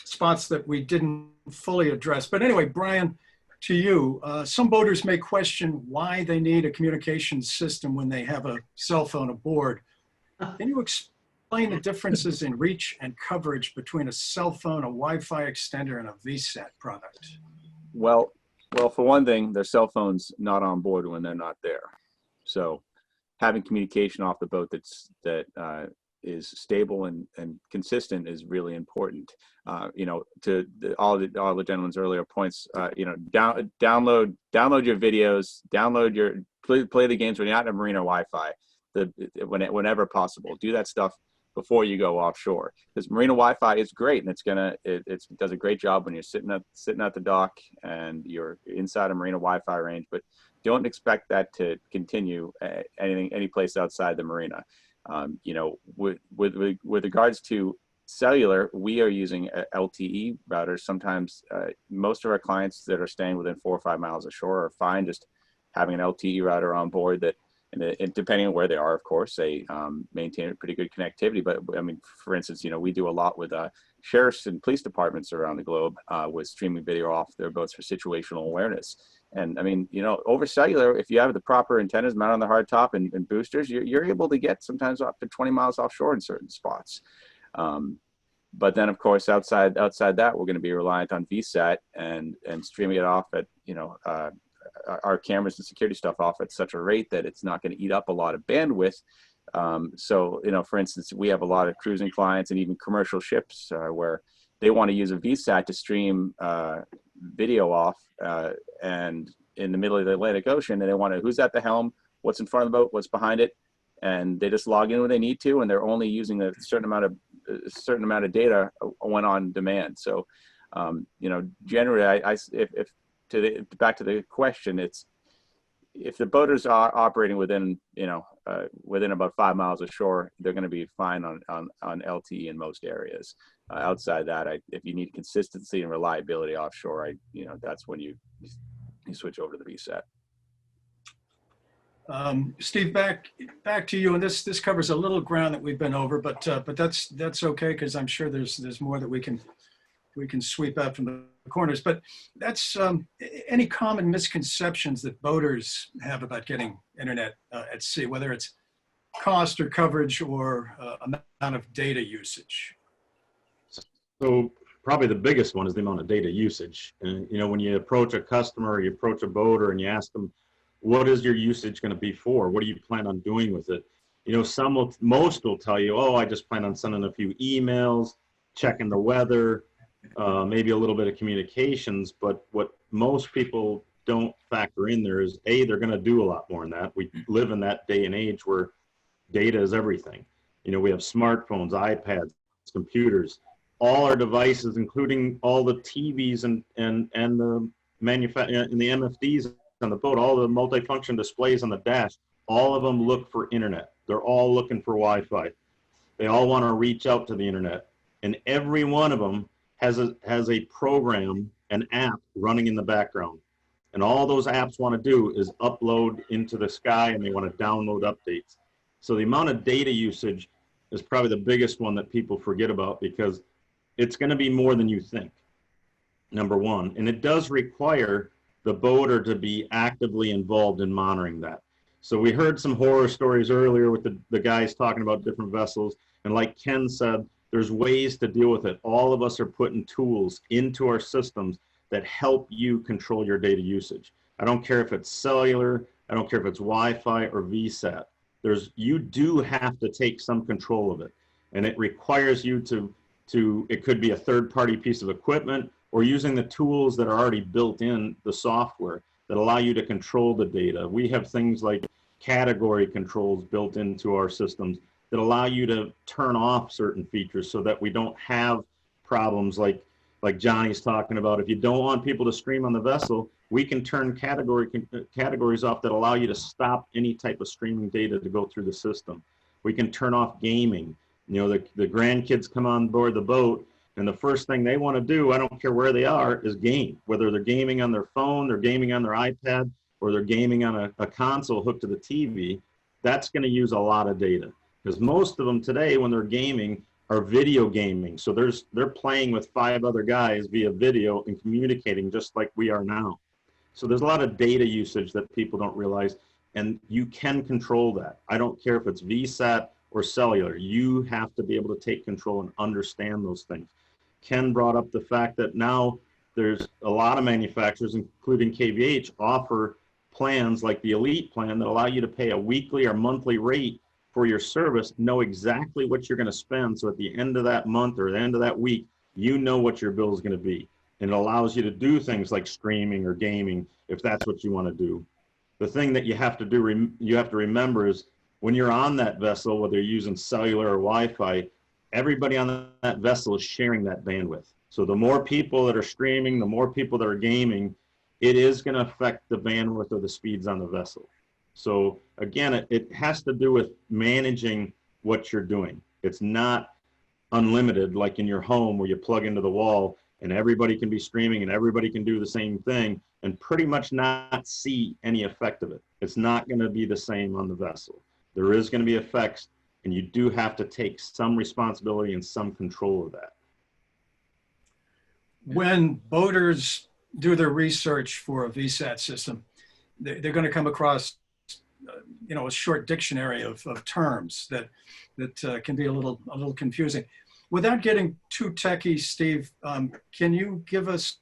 Speaker 1: spots that we didn't fully address. But anyway, Brian, to you, some boaters may question why they need a communication system when they have a cell phone aboard. Can you explain the differences in reach and coverage between a cell phone, a Wi-Fi extender, and a VSAT product?
Speaker 2: Well, for one thing, their cell phone's not on board when they're not there. So having communication off the boat that is stable and consistent is really important. To all the gentlemen's earlier points, download your videos, play the games when you're not in a marina Wi-Fi, whenever possible. Do that stuff before you go offshore. Because marina Wi-Fi is great, and it does a great job when you're sitting at the dock and you're inside a marina Wi-Fi range. But don't expect that to continue any place outside the marina. You know, with regards to cellular, we are using LTE routers. Sometimes most of our clients that are staying within 4 or 5 miles of shore are fine just having an LTE router on board that, and depending on where they are, of course, they maintain a pretty good connectivity. But I mean, for instance, you know, we do a lot with sheriffs and police departments around the globe with streaming video off their boats for situational awareness. And I mean, you know, over cellular, if you have the proper antennas mounted on the hard top and boosters, you're able to get sometimes up to 20 miles offshore in certain spots. But then, of course, outside that, we're going to be reliant on VSAT and streaming it off at, you know, our cameras and security stuff off at such a rate that it's not going to eat up a lot of bandwidth. So, you know, for instance, we have a lot of cruising clients and even commercial ships where they want to use a VSAT to stream video off and in the middle of the Atlantic Ocean, and they want to, who's at the helm, what's in front of the boat, what's behind it, and they just log in when they need to, and they're only using a certain amount of data when on demand. So, you know, generally, back to the question, it's if the boaters are operating within, you know, within about 5 miles of shore, they're going to be fine on LTE in most areas. Outside that, if you need consistency and reliability offshore, you know, that's when you switch over to the VSAT.
Speaker 1: Steve, back to you, and this covers a little ground that we've been over, but that's okay, because I'm sure there's more that we can sweep out from the corners. But that's any common misconceptions that boaters have about getting internet at sea, whether it's cost or coverage or amount of data usage.
Speaker 6: So probably the biggest one is the amount of data usage. And, you know, when you approach a customer or you approach a boater and you ask them, what is your usage going to be for? What do you plan on doing with it? You know, most will tell you, oh, I just plan on sending a few emails, checking the weather, maybe a little bit of communications. But what most people don't factor in there is, A, they're going to do a lot more than that. We live in that day and age where data is everything. You know, we have smartphones, iPads, computers, all our devices, including all the TVs and the MFDs on the boat, all the multifunction displays on the dash, all of them look for internet. They're all looking for Wi-Fi. They all want to reach out to the internet. And every one of them has a program, an app running in the background. And all those apps want to do is upload into the sky, and they want to download updates. So the amount of data usage is probably the biggest one that people forget about, because it's going to be more than you think, number one. And it does require the boater to be actively involved in monitoring that. So we heard some horror stories earlier with the guys talking about different vessels. And like Ken said, there's ways to deal with it. All of us are putting tools into our systems that help you control your data usage. I don't care if it's cellular, I don't care if it's Wi-Fi or VSAT. You do have to take some control of it. And it requires you to it could be a third-party piece of equipment, or using the tools that are already built in the software that allow you to control the data. We have things like category controls built into our systems that allow you to turn off certain features so that we don't have problems like Johnny's talking about. If you don't want people to stream on the vessel, we can turn categories off that allow you to stop any type of streaming data to go through the system. We can turn off gaming. You know, the grandkids come on board the boat, and the first thing they want to do, I don't care where they are, is game. Whether they're gaming on their phone, they're gaming on their iPad, or they're gaming on a console hooked to the TV, that's going to use a lot of data. Because most of them today, when they're gaming, are video gaming. So they're playing with 5 other guys via video and communicating just like we are now. So there's a lot of data usage that people don't realize, and you can control that. I don't care if it's VSAT or cellular. You have to be able to take control and understand those things. Ken brought up the fact that now there's a lot of manufacturers, including KVH, offer plans like the Elite plan that allow you to pay a weekly or monthly rate for your service, know exactly what you're going to spend. So at the end of that month or the end of that week, you know what your bill is going to be. And it allows you to do things like streaming or gaming if that's what you want to do. The thing that you have to remember is when you're on that vessel, whether you're using cellular or Wi-Fi, everybody on that vessel is sharing that bandwidth. So the more people that are streaming, the more people that are gaming, it is going to affect the bandwidth or the speeds on the vessel. So again, it has to do with managing what you're doing. It's not unlimited like in your home where you plug into the wall and everybody can be streaming and everybody can do the same thing and pretty much not see any effect of it. It's not going to be the same on the vessel. There is going to be effects, and you do have to take some responsibility and some control of that.
Speaker 1: When boaters do their research for a VSAT system, they're going to come across, a short dictionary of terms that can be a little confusing. Without getting too techie, Steve, can you give us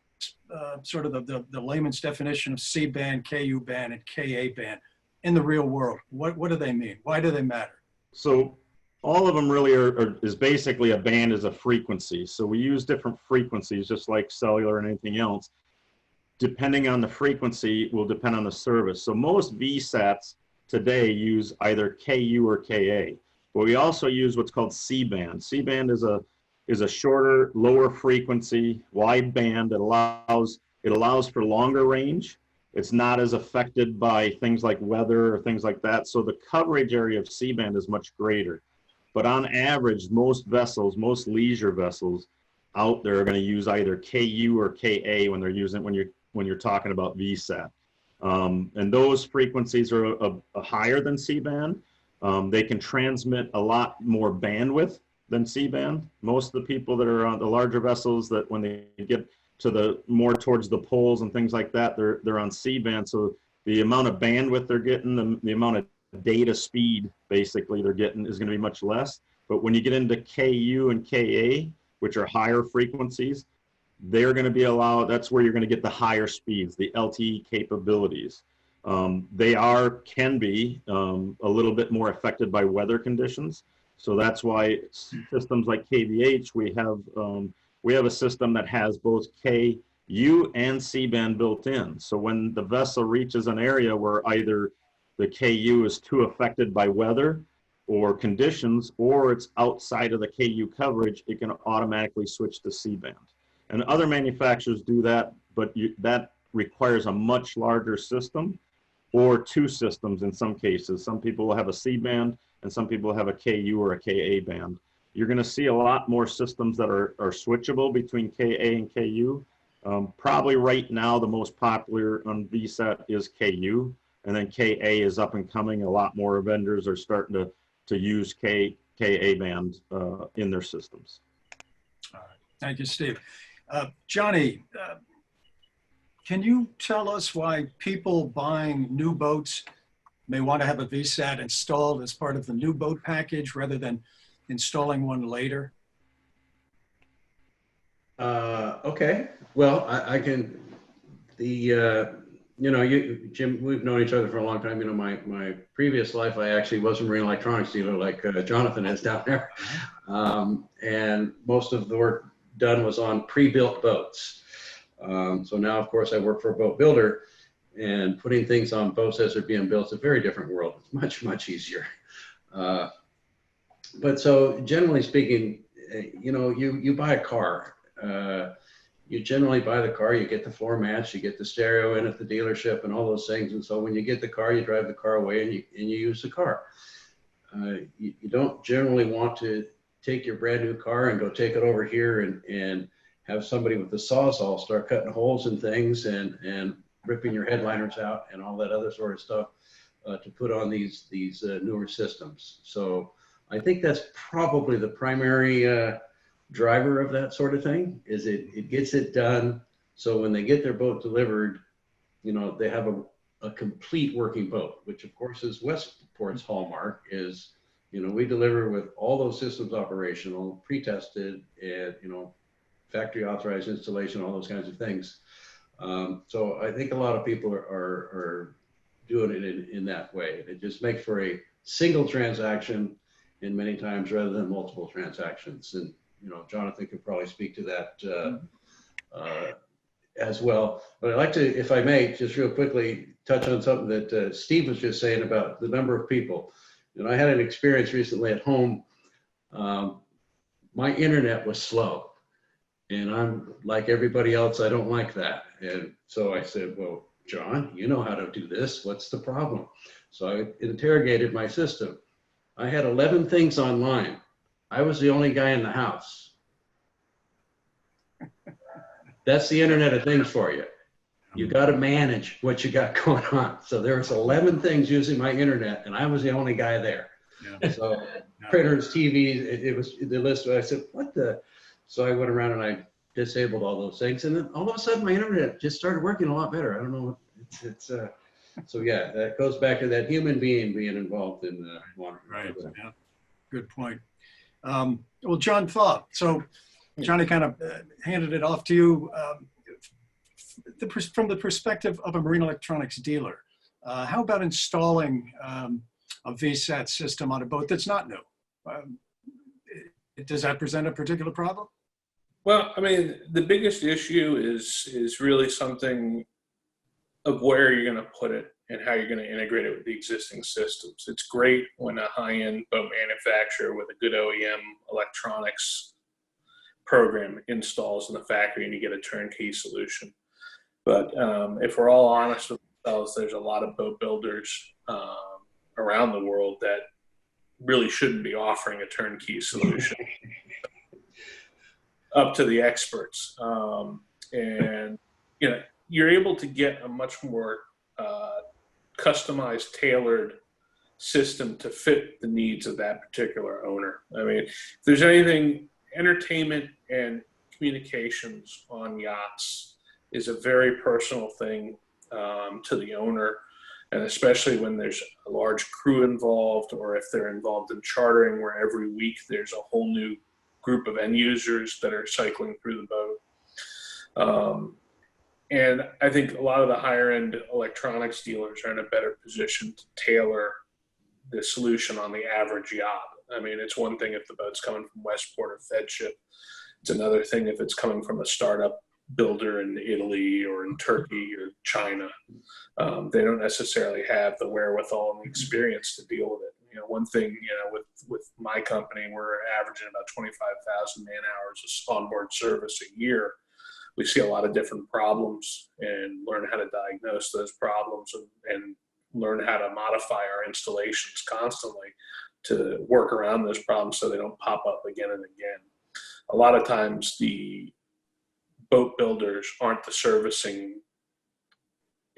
Speaker 1: sort of the layman's definition of C-band, KU band, and KA band in the real world? What do they mean? Why do they matter?
Speaker 6: So all of them really is basically a band is a frequency. So we use different frequencies, just like cellular and anything else. Depending on the frequency will depend on the service. So most VSATs today use either KU or KA, but we also use what's called C-band. C-band is a shorter, lower frequency, wide band that allows for longer range. It's not as affected by things like weather or things like that. So the coverage area of C-band is much greater. But on average, most vessels, most leisure vessels out there are going to use either KU or KA when they're using when you're talking about VSAT. And those frequencies are higher than C-band. They can transmit a lot more bandwidth than C-band. Most of the people that are on the larger vessels, that when they get to the more towards the poles and things like that, they're on C-band. So the amount of bandwidth they're getting, the amount of data speed basically they're getting is going to be much less. But when you get into KU and KA, which are higher frequencies, they're going to be allowed, that's where you're going to get the higher speeds, the LTE capabilities. They can be a little bit more affected by weather conditions. So that's why systems like KVH, we have a system that has both KU and C-band built in. So when the vessel reaches an area where either the KU is too affected by weather or conditions, or it's outside of the KU coverage, it can automatically switch to C-band. And other manufacturers do that, but that requires a much larger system or two systems in some cases. Some people will have a C-band and some people have a KU or a KA band. You're going to see a lot more systems that are switchable between KA and KU. Probably right now the most popular on VSAT is KU, and then KA is up and coming. A lot more vendors are starting to use KA band in their systems.
Speaker 1: All right. Thank you, Steve. Johnny, can you tell us why people buying new boats may want to have a VSAT installed as part of the new boat package rather than installing one later?
Speaker 4: Okay. Well, I can, Jim, we've known each other for a long time. My previous life, I actually was a marine electronics dealer like Jonathan is down there. And most of the work done was on pre-built boats. So now, of course, I work for a boat builder, and putting things on boats as they're being built is a very different world. It's much, much easier. But so generally speaking, you buy a car. You generally buy the car, you get the floor mats, you get the stereo in at the dealership and all those things. And so when you get the car, you drive the car away and you use the car. You don't generally want to take your brand new car and go take it over here and have somebody with the Sawzall start cutting holes in things and ripping your headliners out and all that other sort of stuff to put on these newer systems. So I think that's probably the primary driver of that sort of thing, is it gets it done. So when they get their boat delivered, they have a complete working boat, which of course is Westport's hallmark is, we deliver with all those systems operational, pre-tested, and, factory authorized installation, all those kinds of things. So I think a lot of people are doing it in that way. It just makes for a single transaction in many times rather than multiple transactions. And, Jonathan could probably speak to that as well. But I'd like to, if I may, just real quickly touch on something that Steve was just saying about the number of people. And I had an experience recently at home. My internet was slow, and I'm like everybody else, I don't like that. And so I said, well, John, you know how to do this. What's the problem? So I interrogated my system. I had 11 things online. I was the only guy in the house. That's the Internet of Things for you. You got to manage what you got going on. So there was 11 things using my internet, and I was the only guy there.
Speaker 1: Yeah.
Speaker 4: So printers, TVs, it was the list. I said, what the? So I went around and I disabled all those things, and then all of a sudden my internet just started working a lot better. I don't know. So yeah, that goes back to that human being being involved in the water.
Speaker 1: Right. Yeah. Good point. Well, John Thaw. So Johnny kind of handed it off to you. From the perspective of a marine electronics dealer, how about installing a VSAT system on a boat that's not new? Does that present a particular problem?
Speaker 5: Well, I mean, the biggest issue is really something of where you're going to put it and how you're going to integrate it with the existing systems. It's great when a high-end boat manufacturer with a good OEM electronics program installs in the factory and you get a turnkey solution. But if we're all honest with ourselves, there's a lot of boat builders around the world that really shouldn't be offering a turnkey solution up to the experts. And, you know, you're able to get a much more customized, tailored system to fit the needs of that particular owner. I mean, if there's anything, entertainment and communications on yachts is a very personal thing to the owner, and especially when there's a large crew involved, or if they're involved in chartering where every week there's a whole new group of end users that are cycling through the boat. And I think a lot of the higher end electronics dealers are in a better position to tailor the solution on the average yacht. I mean, it's one thing if the boat's coming from Westport or Fedship. It's another thing if it's coming from a startup builder in Italy or in Turkey or China. They don't necessarily have the wherewithal and the experience to deal with it. You know, one thing, you know, with my company, we're averaging about 25,000 man hours of onboard service a year. We see a lot of different problems and learn how to diagnose those problems and learn how to modify our installations constantly to work around those problems so they don't pop up again and again. A lot of times the boat builders aren't the servicing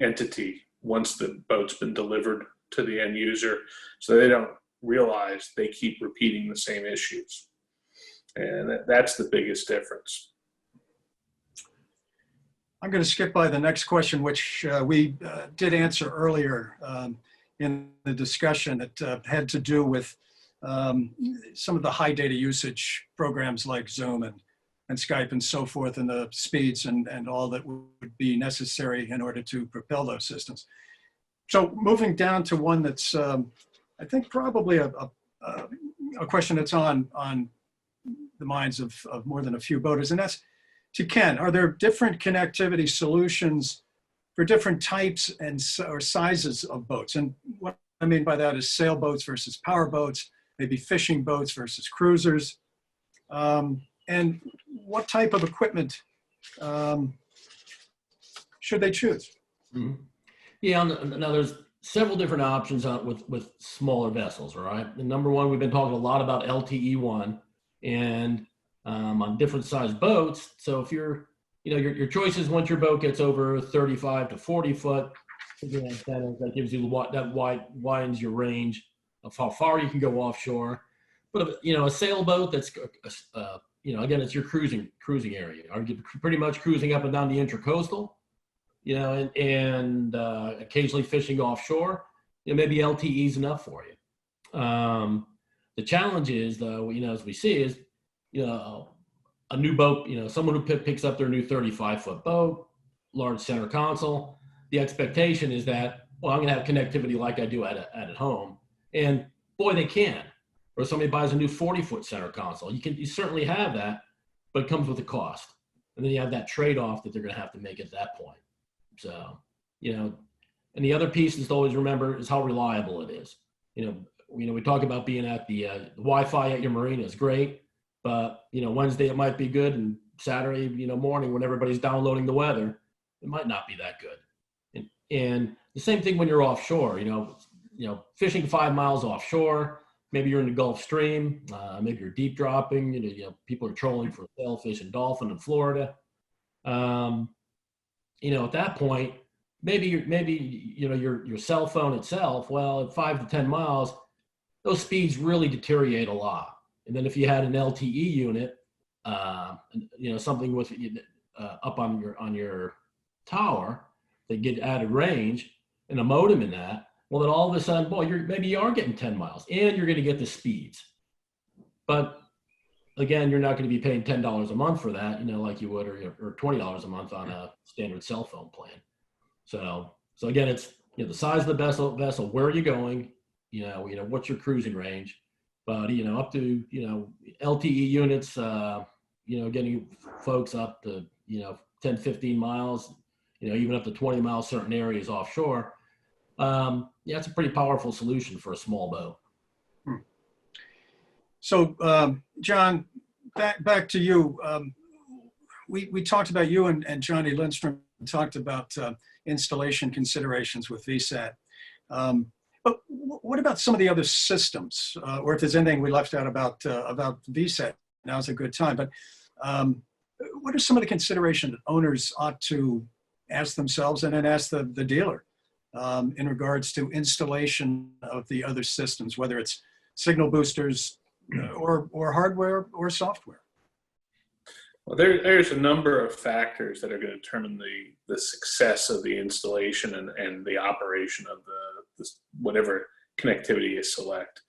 Speaker 5: entity once the boat's been delivered to the end user, so they don't realize they keep repeating the same issues. And that's the biggest difference.
Speaker 1: I'm going to skip by the next question, which we did answer earlier in the discussion. That had to do with some of the high data usage programs like Zoom and Skype and so forth, and the speeds and all that would be necessary in order to propel those systems. So moving down to one that's, I think, probably a question that's on the minds of more than a few boaters, and that's to Ken. Are there different connectivity solutions for different types or sizes of boats? And what I mean by that is sailboats versus power boats, maybe fishing boats versus cruisers. And what type of equipment should they choose?
Speaker 3: Mm-hmm. Yeah, now there's several different options with smaller vessels, all right? And number one, we've been talking a lot about LTE1 and on different size boats. So if you're, you know, your choices once your boat gets over 35 to 40 foot, that gives you widens your range of how far you can go offshore. But you know, a sailboat that's you know, again, it's your cruising area. Are you pretty much cruising up and down the intracoastal, you know, and occasionally fishing offshore? You know, maybe LTE is enough for you. The challenge is, though, you know, as we see, is, you know, a new boat, you know, someone who picks up their new 35-foot boat, large center console. The expectation is that, well, I'm going to have connectivity like I do at home, and boy, they can. Or somebody buys a new 40-foot center console. You certainly have that, but it comes with a cost. And then you have that trade-off that they're going to have to make at that point. So, you know, and the other piece is to always remember is how reliable it is. You know, we talk about being at the Wi-Fi at your marina is great, but Wednesday it might be good, and Saturday morning when everybody's downloading the weather, it might not be that good. And the same thing when you're offshore. Fishing 5 miles offshore. Maybe you're in the Gulf Stream. Maybe you're deep dropping. People are trolling for sailfish and dolphin in Florida. At that point, maybe your cell phone itself. Well, at 5 to 10 miles, those speeds really deteriorate a lot. And then if you had an LTE unit, something with up on your tower, they get added range and a modem in that. Well, then all of a sudden, boy, maybe you are getting 10 miles and you're going to get the speeds. But again, you're not going to be paying $10 a month for that, like you would, or $20 a month on a standard cell phone plan. So again, it's the size of the vessel, where are you going, what's your cruising range, but up to LTE units, getting folks up to 10, 15 miles, even up to 20 miles certain areas offshore. It's a pretty powerful solution for a small boat.
Speaker 1: So, John, back to you. We talked about you and Johnny Lindstrom talked about installation considerations with VSAT. But what about some of the other systems, or if there's anything we left out about VSAT? Now's a good time. But what are some of the considerations that owners ought to ask themselves and then ask the dealer in regards to installation of the other systems, whether it's signal boosters or hardware or software?
Speaker 5: Well, there's a number of factors that are going to determine the success of the installation and the operation of the whatever connectivity you select.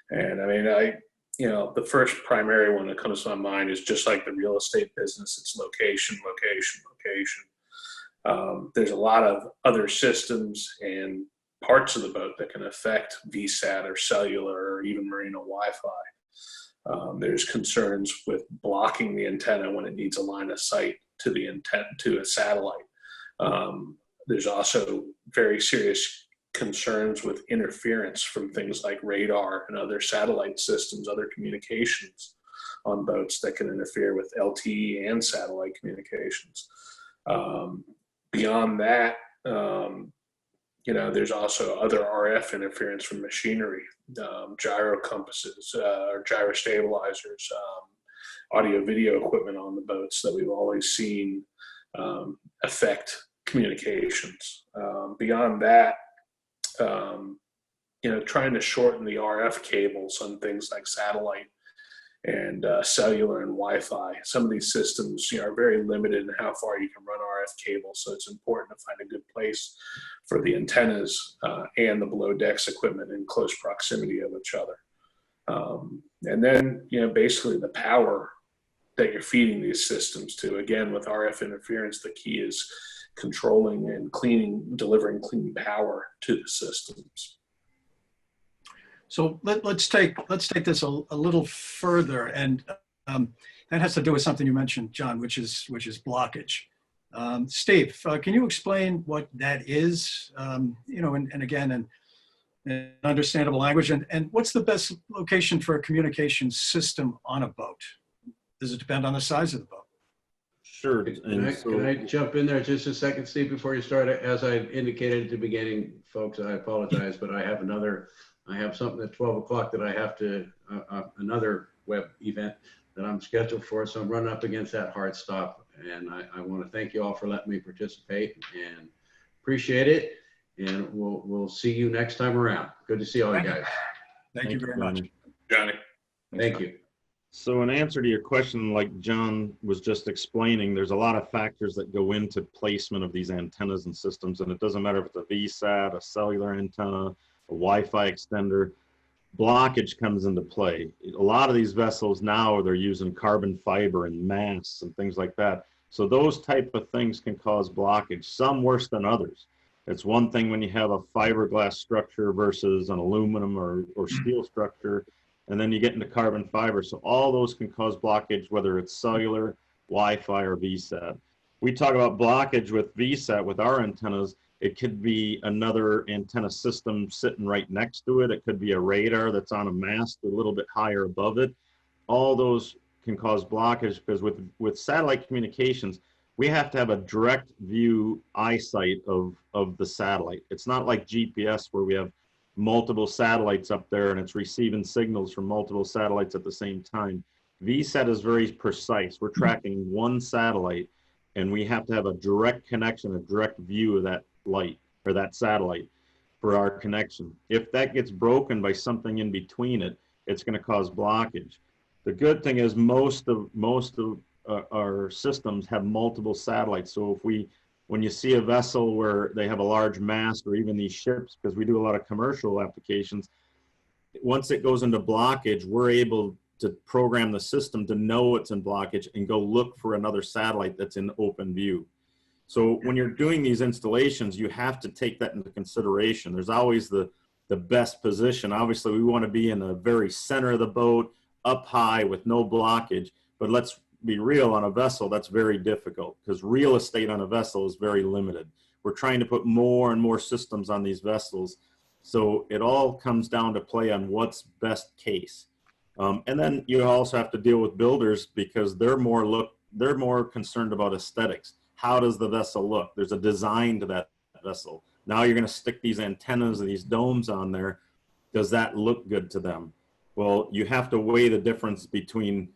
Speaker 5: And I mean, the first primary one that comes to my mind is just like the real estate business. It's location, location, location. There's a lot of other systems and parts of the boat that can affect VSAT or cellular or even marina Wi-Fi. There's concerns with blocking the antenna when it needs a line of sight to the antenna to a satellite. There's also very serious concerns with interference from things like radar and other satellite systems, other communications on boats that can interfere with LTE and satellite communications. Beyond that, there's also other RF interference from machinery, gyro compasses or gyro stabilizers, audio video equipment on the boats that we've always seen affect communications. Beyond that, trying to shorten the RF cables on things like satellite and cellular and Wi-Fi. Some of these systems are very limited in how far you can run RF cables, so it's important to find a good place for the antennas and the below decks equipment in close proximity of each other. And then, basically the power that you're feeding these systems to. Again, with RF interference, the key is controlling and delivering clean power to the systems.
Speaker 1: So let's take this a little further, and that has to do with something you mentioned, John, which is blockage. Steve, can you explain what that is? And again, in understandable language, and what's the best location for a communication system on a boat? Does it depend on the size of the boat?
Speaker 6: Sure.
Speaker 4: Can I jump in there just a second, Steve, before you start? As I indicated at the beginning, folks, I apologize, but I have something at 12 o'clock that I have to, another web event that I'm scheduled for. So I'm running up against that hard stop. And I want to thank you all for letting me participate and appreciate it. And we'll see you next time around. Good to see all you guys.
Speaker 1: Thank you very much.
Speaker 5: Johnny.
Speaker 4: Thank you.
Speaker 6: So in answer to your question, like John was just explaining, there's a lot of factors that go into placement of these antennas and systems. And it doesn't matter if it's a VSAT, a cellular antenna, a Wi-Fi extender, blockage comes into play. A lot of these vessels now, they're using carbon fiber and masts and things like that. So those type of things can cause blockage, some worse than others. It's one thing when you have a fiberglass structure versus an aluminum or steel structure, and then you get into carbon fiber. So all those can cause blockage, whether it's cellular, Wi-Fi, or VSAT. We talk about blockage with VSAT with our antennas. It could be another antenna system sitting right next to it. It could be a radar that's on a mast a little bit higher above it. All those can cause blockage because with satellite communications, we have to have a direct view eyesight of the satellite. It's not like GPS where we have multiple satellites up there and it's receiving signals from multiple satellites at the same time. VSAT is very precise. We're tracking one satellite and we have to have a direct connection, a direct view of that light or that satellite for our connection. If that gets broken by something in between it, it's going to cause blockage. The good thing is most of our systems have multiple satellites. So when you see a vessel where they have a large mast, or even these ships, because we do a lot of commercial applications, once it goes into blockage, we're able to program the system to know it's in blockage and go look for another satellite that's in open view. So when you're doing these installations, you have to take that into consideration. There's always the best position. Obviously, we want to be in the very center of the boat, up high with no blockage, but let's be real, on a vessel, that's very difficult because real estate on a vessel is very limited. We're trying to put more and more systems on these vessels. So it all comes down to play on what's best case. And then you also have to deal with builders because they're more concerned about aesthetics. How does the vessel look? There's a design to that vessel. Now you're going to stick these antennas and these domes on there. Does that look good to them? Well, you have to weigh the difference between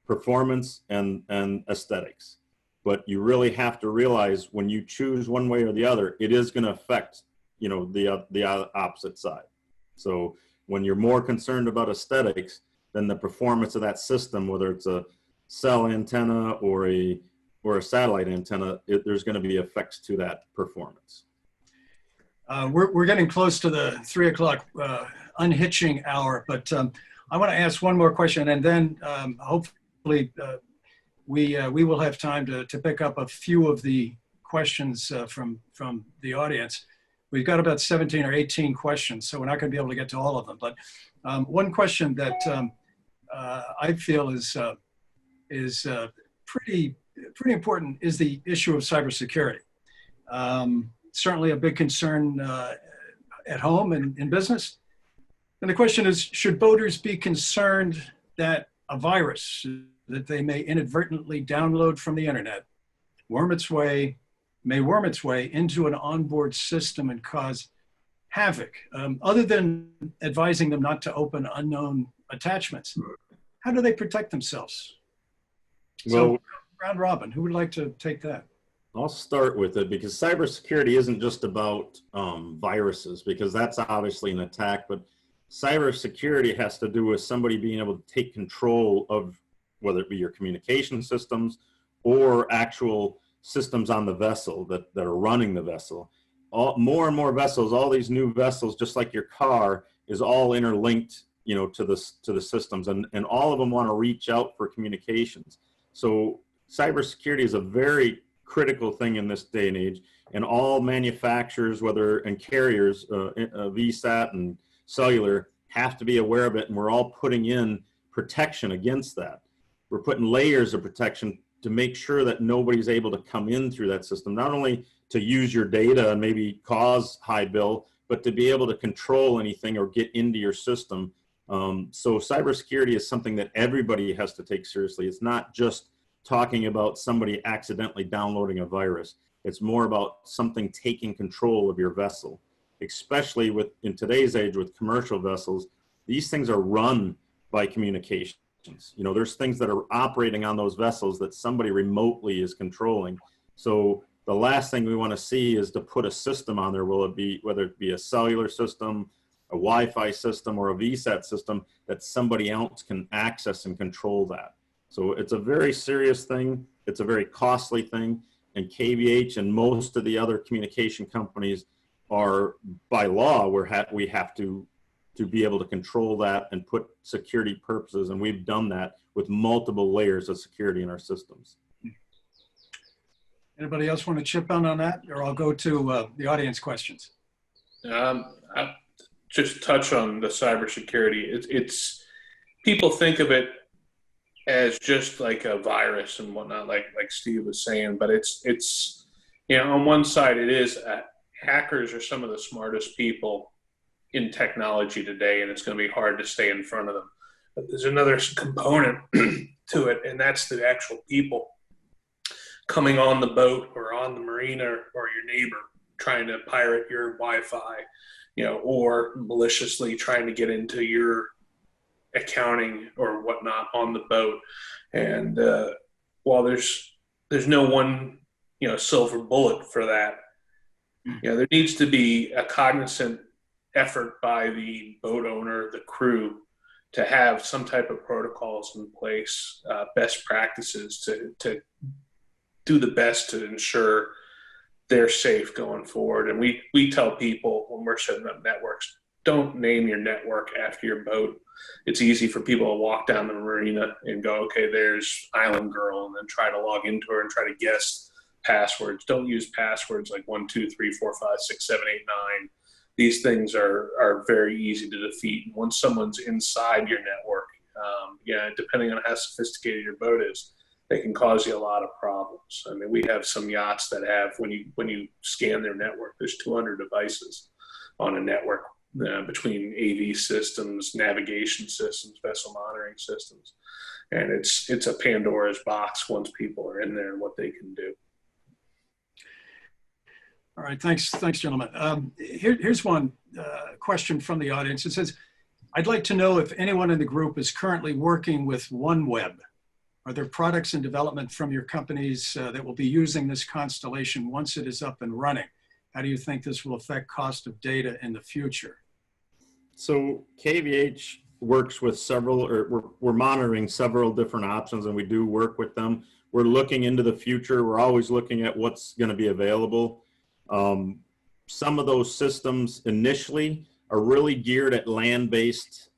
Speaker 6: performance and aesthetics. But you really have to realize when you choose one way or the other, it is going to affect, the opposite side. So when you're more concerned about aesthetics than the performance of that system, whether it's a cell antenna or a satellite antenna, there's going to be effects to that performance.
Speaker 1: We're getting close to the 3 o'clock unhitching hour, but I want to ask one more question, and then hopefully we will have time to pick up a few of the questions from the audience. We've got about 17 or 18 questions, so we're not going to be able to get to all of them. But one question that I feel is pretty important is the issue of cybersecurity. Certainly a big concern at home and in business. And the question is, should boaters be concerned that a virus that they may inadvertently download from the internet may worm its way into an onboard system and cause havoc? Other than advising them not to open unknown attachments, how do they protect themselves?
Speaker 6: Well,
Speaker 1: so, round robin, who would like to take that?
Speaker 6: I'll start with it because cybersecurity isn't just about viruses, because that's obviously an attack, but cybersecurity has to do with somebody being able to take control of whether it be your communication systems or actual systems on the vessel that are running the vessel. More and more vessels, all these new vessels, just like your car, is all interlinked, to the systems, and all of them want to reach out for communications. So cybersecurity is a very critical thing in this day and age, and all manufacturers, and carriers, VSAT and cellular, have to be aware of it, and we're all putting in protection against that. We're putting layers of protection to make sure that nobody's able to come in through that system, not only to use your data and maybe cause high bill, but to be able to control anything or get into your system. So cybersecurity is something that everybody has to take seriously. It's not just talking about somebody accidentally downloading a virus. It's more about something taking control of your vessel, especially in today's age with commercial vessels. These things are run by communications. There's things that are operating on those vessels that somebody remotely is controlling. So the last thing we want to see is to put a system on there, whether it be a cellular system, a Wi-Fi system, or a VSAT system, that somebody else can access and control that. So it's a very serious thing. It's a very costly thing. And KVH and most of the other communication companies are, by law, we have to be able to control that and put security purposes. And we've done that with multiple layers of security in our systems.
Speaker 1: Anybody else want to chip in on that? Or I'll go to the audience questions.
Speaker 5: I just touch on the cybersecurity. It's people think of it as just like a virus and whatnot, like Steve was saying, but it's on one side it is a hackers are some of the smartest people in technology today, and it's going to be hard to stay in front of them. But there's another component to it, and that's the actual people coming on the boat or on the marina or your neighbor trying to pirate your Wi-Fi, or maliciously trying to get into your accounting or whatnot on the boat. And while there's no one, silver bullet for that, there needs to be a cognizant effort by the boat owner, the crew, to have some type of protocols in place, best practices to do the best to ensure they're safe going forward. And we tell people when we're setting up networks, don't name your network after your boat. It's easy for people to walk down the marina and go, okay, there's Island Girl, and then try to log into her and try to guess passwords. Don't use passwords like 1, 2, 3, 4, 5, 6, 7, 8, 9. These things are very easy to defeat. And once someone's inside your network, depending on how sophisticated your boat is, they can cause you a lot of problems. I mean, we have some yachts that have, when you scan their network, there's 200 devices on a network between AV systems, navigation systems, vessel monitoring systems. And it's a Pandora's box once people are in there and what they can do.
Speaker 1: All right, thanks, gentlemen. Here's one question from the audience. It says, I'd like to know if anyone in the group is currently working with OneWeb. Are there products in development from your companies that will be using this constellation once it is up and running? How do you think this will affect cost of data in the future?
Speaker 6: So KVH works with we're monitoring several different options, and we do work with them. We're looking into the future. We're always looking at what's going to be available. Some of those systems initially are really geared at land-based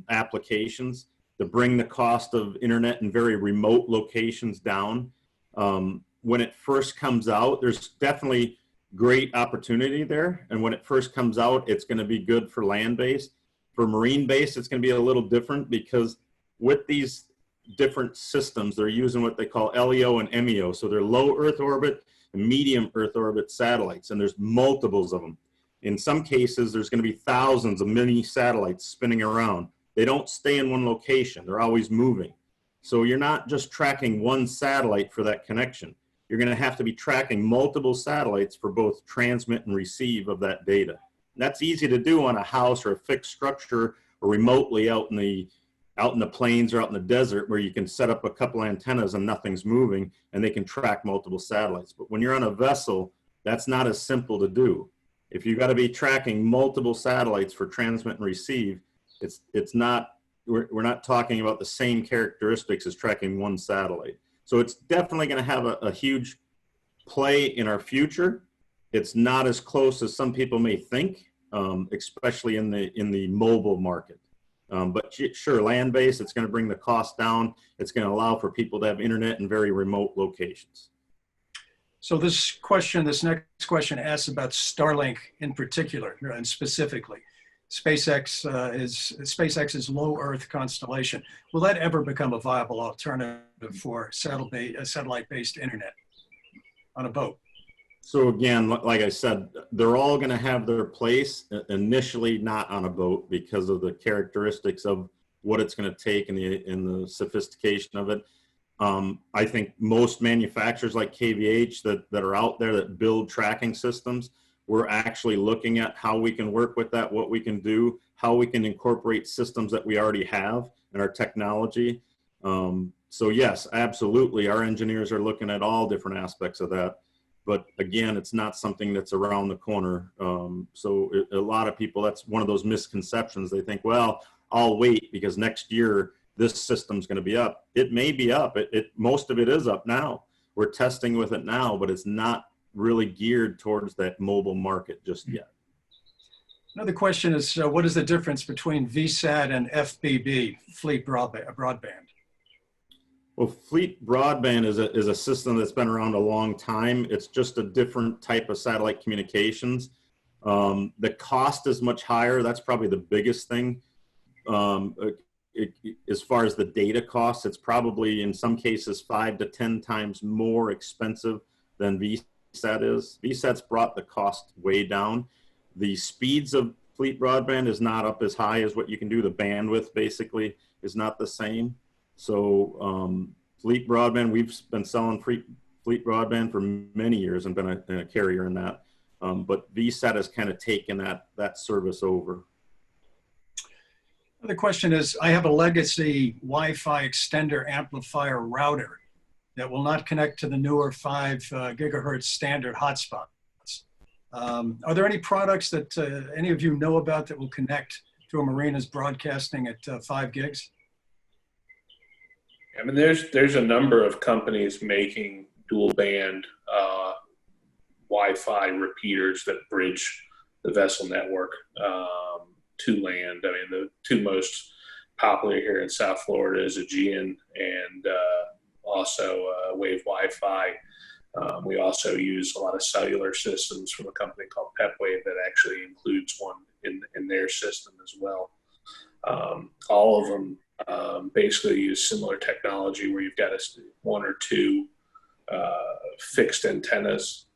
Speaker 6: applications to bring the cost of internet in very remote locations down. When it first comes out, there's definitely great opportunity there. And when it first comes out, it's going to be good for land-based. For marine-based, it's going to be a little different, because with these different systems, they're using what they call LEO and MEO. So they're low Earth orbit and medium Earth orbit satellites, and there's multiples of them. In some cases, there's going to be thousands of mini satellites spinning around. They don't stay in one location. They're always moving. So you're not just tracking one satellite for that connection. You're going to have to be tracking multiple satellites for both transmit and receive of that data. And that's easy to do on a house or a fixed structure, or remotely out in the plains or out in the desert, where you can set up a couple antennas and nothing's moving, and they can track multiple satellites. But when you're on a vessel, that's not as simple to do. If you've got to be tracking multiple satellites for transmit and receive, we're not talking about the same characteristics as tracking one satellite. So it's definitely going to have a huge play in our future. It's not as close as some people may think, especially in the mobile market. But sure, land-based, it's going to bring the cost down. It's going to allow for people to have internet in very remote locations.
Speaker 1: So this next question asks about Starlink in particular and specifically. SpaceX's low Earth constellation. Will that ever become a viable alternative for satellite-based internet on a boat?
Speaker 6: So again, like I said, they're all going to have their place, initially not on a boat, because of the characteristics of what it's going to take and the sophistication of it. I think most manufacturers like KVH that are out there that build tracking systems, we're actually looking at how we can work with that, what we can do, how we can incorporate systems that we already have in our technology. So yes, absolutely, our engineers are looking at all different aspects of that. But again, it's not something that's around the corner. So a lot of people, that's one of those misconceptions. They think, well, I'll wait because next year this system's going to be up. It may be up. Most of it is up now. We're testing with it now, but it's not really geared towards that mobile market just yet.
Speaker 1: Another question is, what is the difference between VSAT and FBB, fleet broadband?
Speaker 6: Well, fleet broadband is a system that's been around a long time. It's just a different type of satellite communications. The cost is much higher. That's probably the biggest thing. As far as the data costs, it's probably in some cases 5 to 10 times more expensive than VSAT. VSAT is. VSAT's brought the cost way down. The speeds of fleet broadband is not up as high as what you can do. The bandwidth basically is not the same. So fleet broadband, we've been selling fleet broadband for many years and been a carrier in that. But VSAT has kind of taken that service over.
Speaker 1: The question is, I have a legacy Wi-Fi extender amplifier router that will not connect to the newer 5 gigahertz standard hotspots. Are there any products that any of you know about that will connect to a marina's broadcasting at 5 gigs?
Speaker 5: I mean, there's a number of companies making dual band Wi-Fi repeaters that bridge the vessel network to land. I mean, the 2 most popular here in South Florida is Aegean and also Wave Wi-Fi. We also use a lot of cellular systems from a company called PepWave that actually includes one in their system as well. All of them basically use similar technology where you've got 1 or 2 fixed antennas.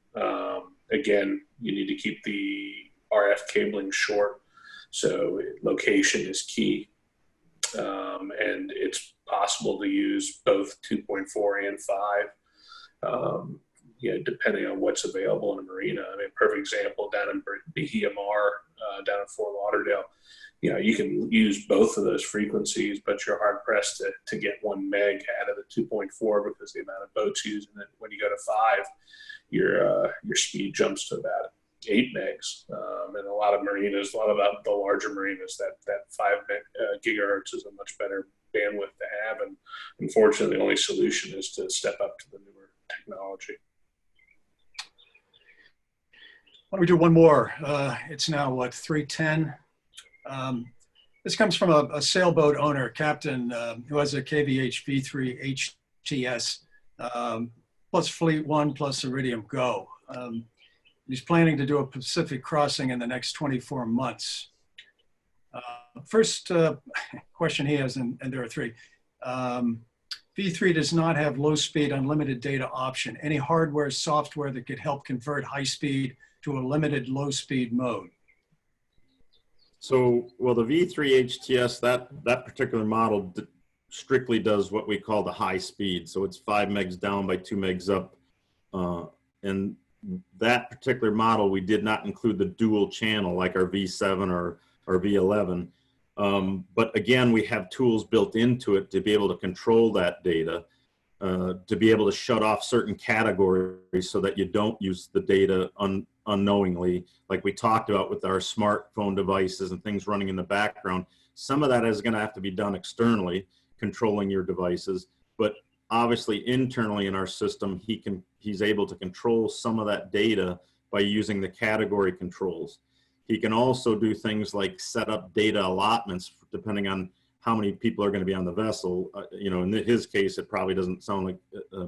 Speaker 5: Again, you need to keep the RF cabling short, so location is key. And it's possible to use both 2.4 and 5, depending on what's available in a marina. I mean, perfect example down in Bahia Mar, down in Fort Lauderdale. You can use both of those frequencies, but you're hard pressed to get 1 meg out of the 2.4 because the amount of boats using it. When you go to 5, your speed jumps to about 8 megs. And a lot of marinas, a lot of the larger marinas, that 5 gigahertz is a much better bandwidth to have. And unfortunately, the only solution is to step up to the newer technology.
Speaker 1: Why don't we do one more? It's now, what, 3:10? This comes from a sailboat owner, captain, who has a KVH V3 HTS, plus Fleet 1 plus Iridium Go. He's planning to do a Pacific crossing in the next 24 months. First question he has, and there are 3. V3 does not have low-speed unlimited data option. Any hardware, software that could help convert high-speed to a limited low-speed mode?
Speaker 6: So, well, the V3 HTS, that particular model strictly does what we call the high speed. So it's 5 megs down by 2 megs up. And that particular model, we did not include the dual channel like our V7 or V11. But again, we have tools built into it to be able to control that data, to be able to shut off certain categories so that you don't use the data unknowingly, like we talked about with our smartphone devices and things running in the background. Some of that is going to have to be done externally, controlling your devices, but obviously internally in our system, he's able to control some of that data by using the category controls. He can also do things like set up data allotments depending on how many people are going to be on the vessel. In his case, it probably doesn't sound like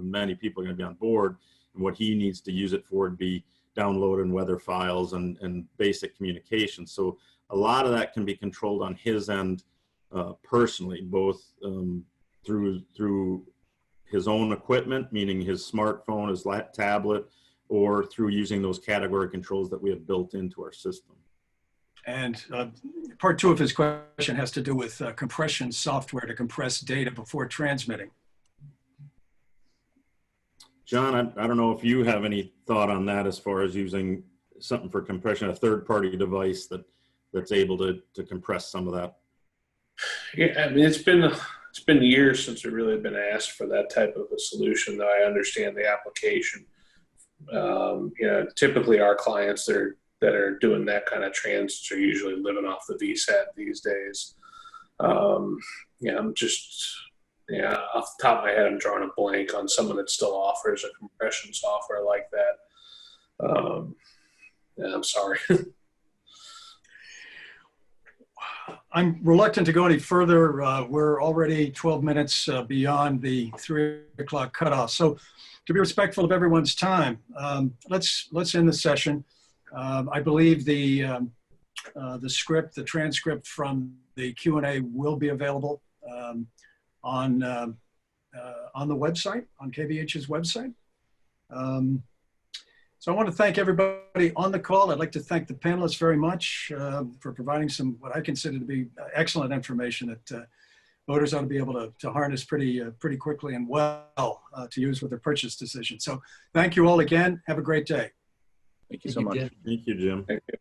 Speaker 6: many people are going to be on board. And what he needs to use it for would be downloading weather files and basic communication. So a lot of that can be controlled on his end personally, both through his own equipment, meaning his smartphone, his tablet, or through using those category controls that we have built into our system.
Speaker 1: And part 2 of his question has to do with compression software to compress data before transmitting.
Speaker 6: John, I don't know if you have any thought on that as far as using something for compression, a third-party device that's able to compress some of that.
Speaker 5: Yeah, I mean, it's been years since we've really been asked for that type of a solution, though I understand the application. Typically our clients that are doing that kind of transits are usually living off the VSAT these days. Off the top of my head, I'm drawing a blank on someone that still offers a compression software like that. I'm sorry.
Speaker 1: I'm reluctant to go any further. We're already 12 minutes beyond the 3 o'clock cutoff. So to be respectful of everyone's time, let's end the session. I believe the transcript from the Q&A will be available on the website, on KVH's website. So I want to thank everybody on the call. I'd like to thank the panelists very much for providing some, what I consider to be excellent information that voters ought to be able to harness pretty quickly and well to use with their purchase decision. So thank you all again. Have a great day.
Speaker 2: Thank you
Speaker 3: Thank
Speaker 2: so
Speaker 3: you,
Speaker 2: much.
Speaker 3: Jim.
Speaker 6: Thank you, Jim.
Speaker 5: Thank you.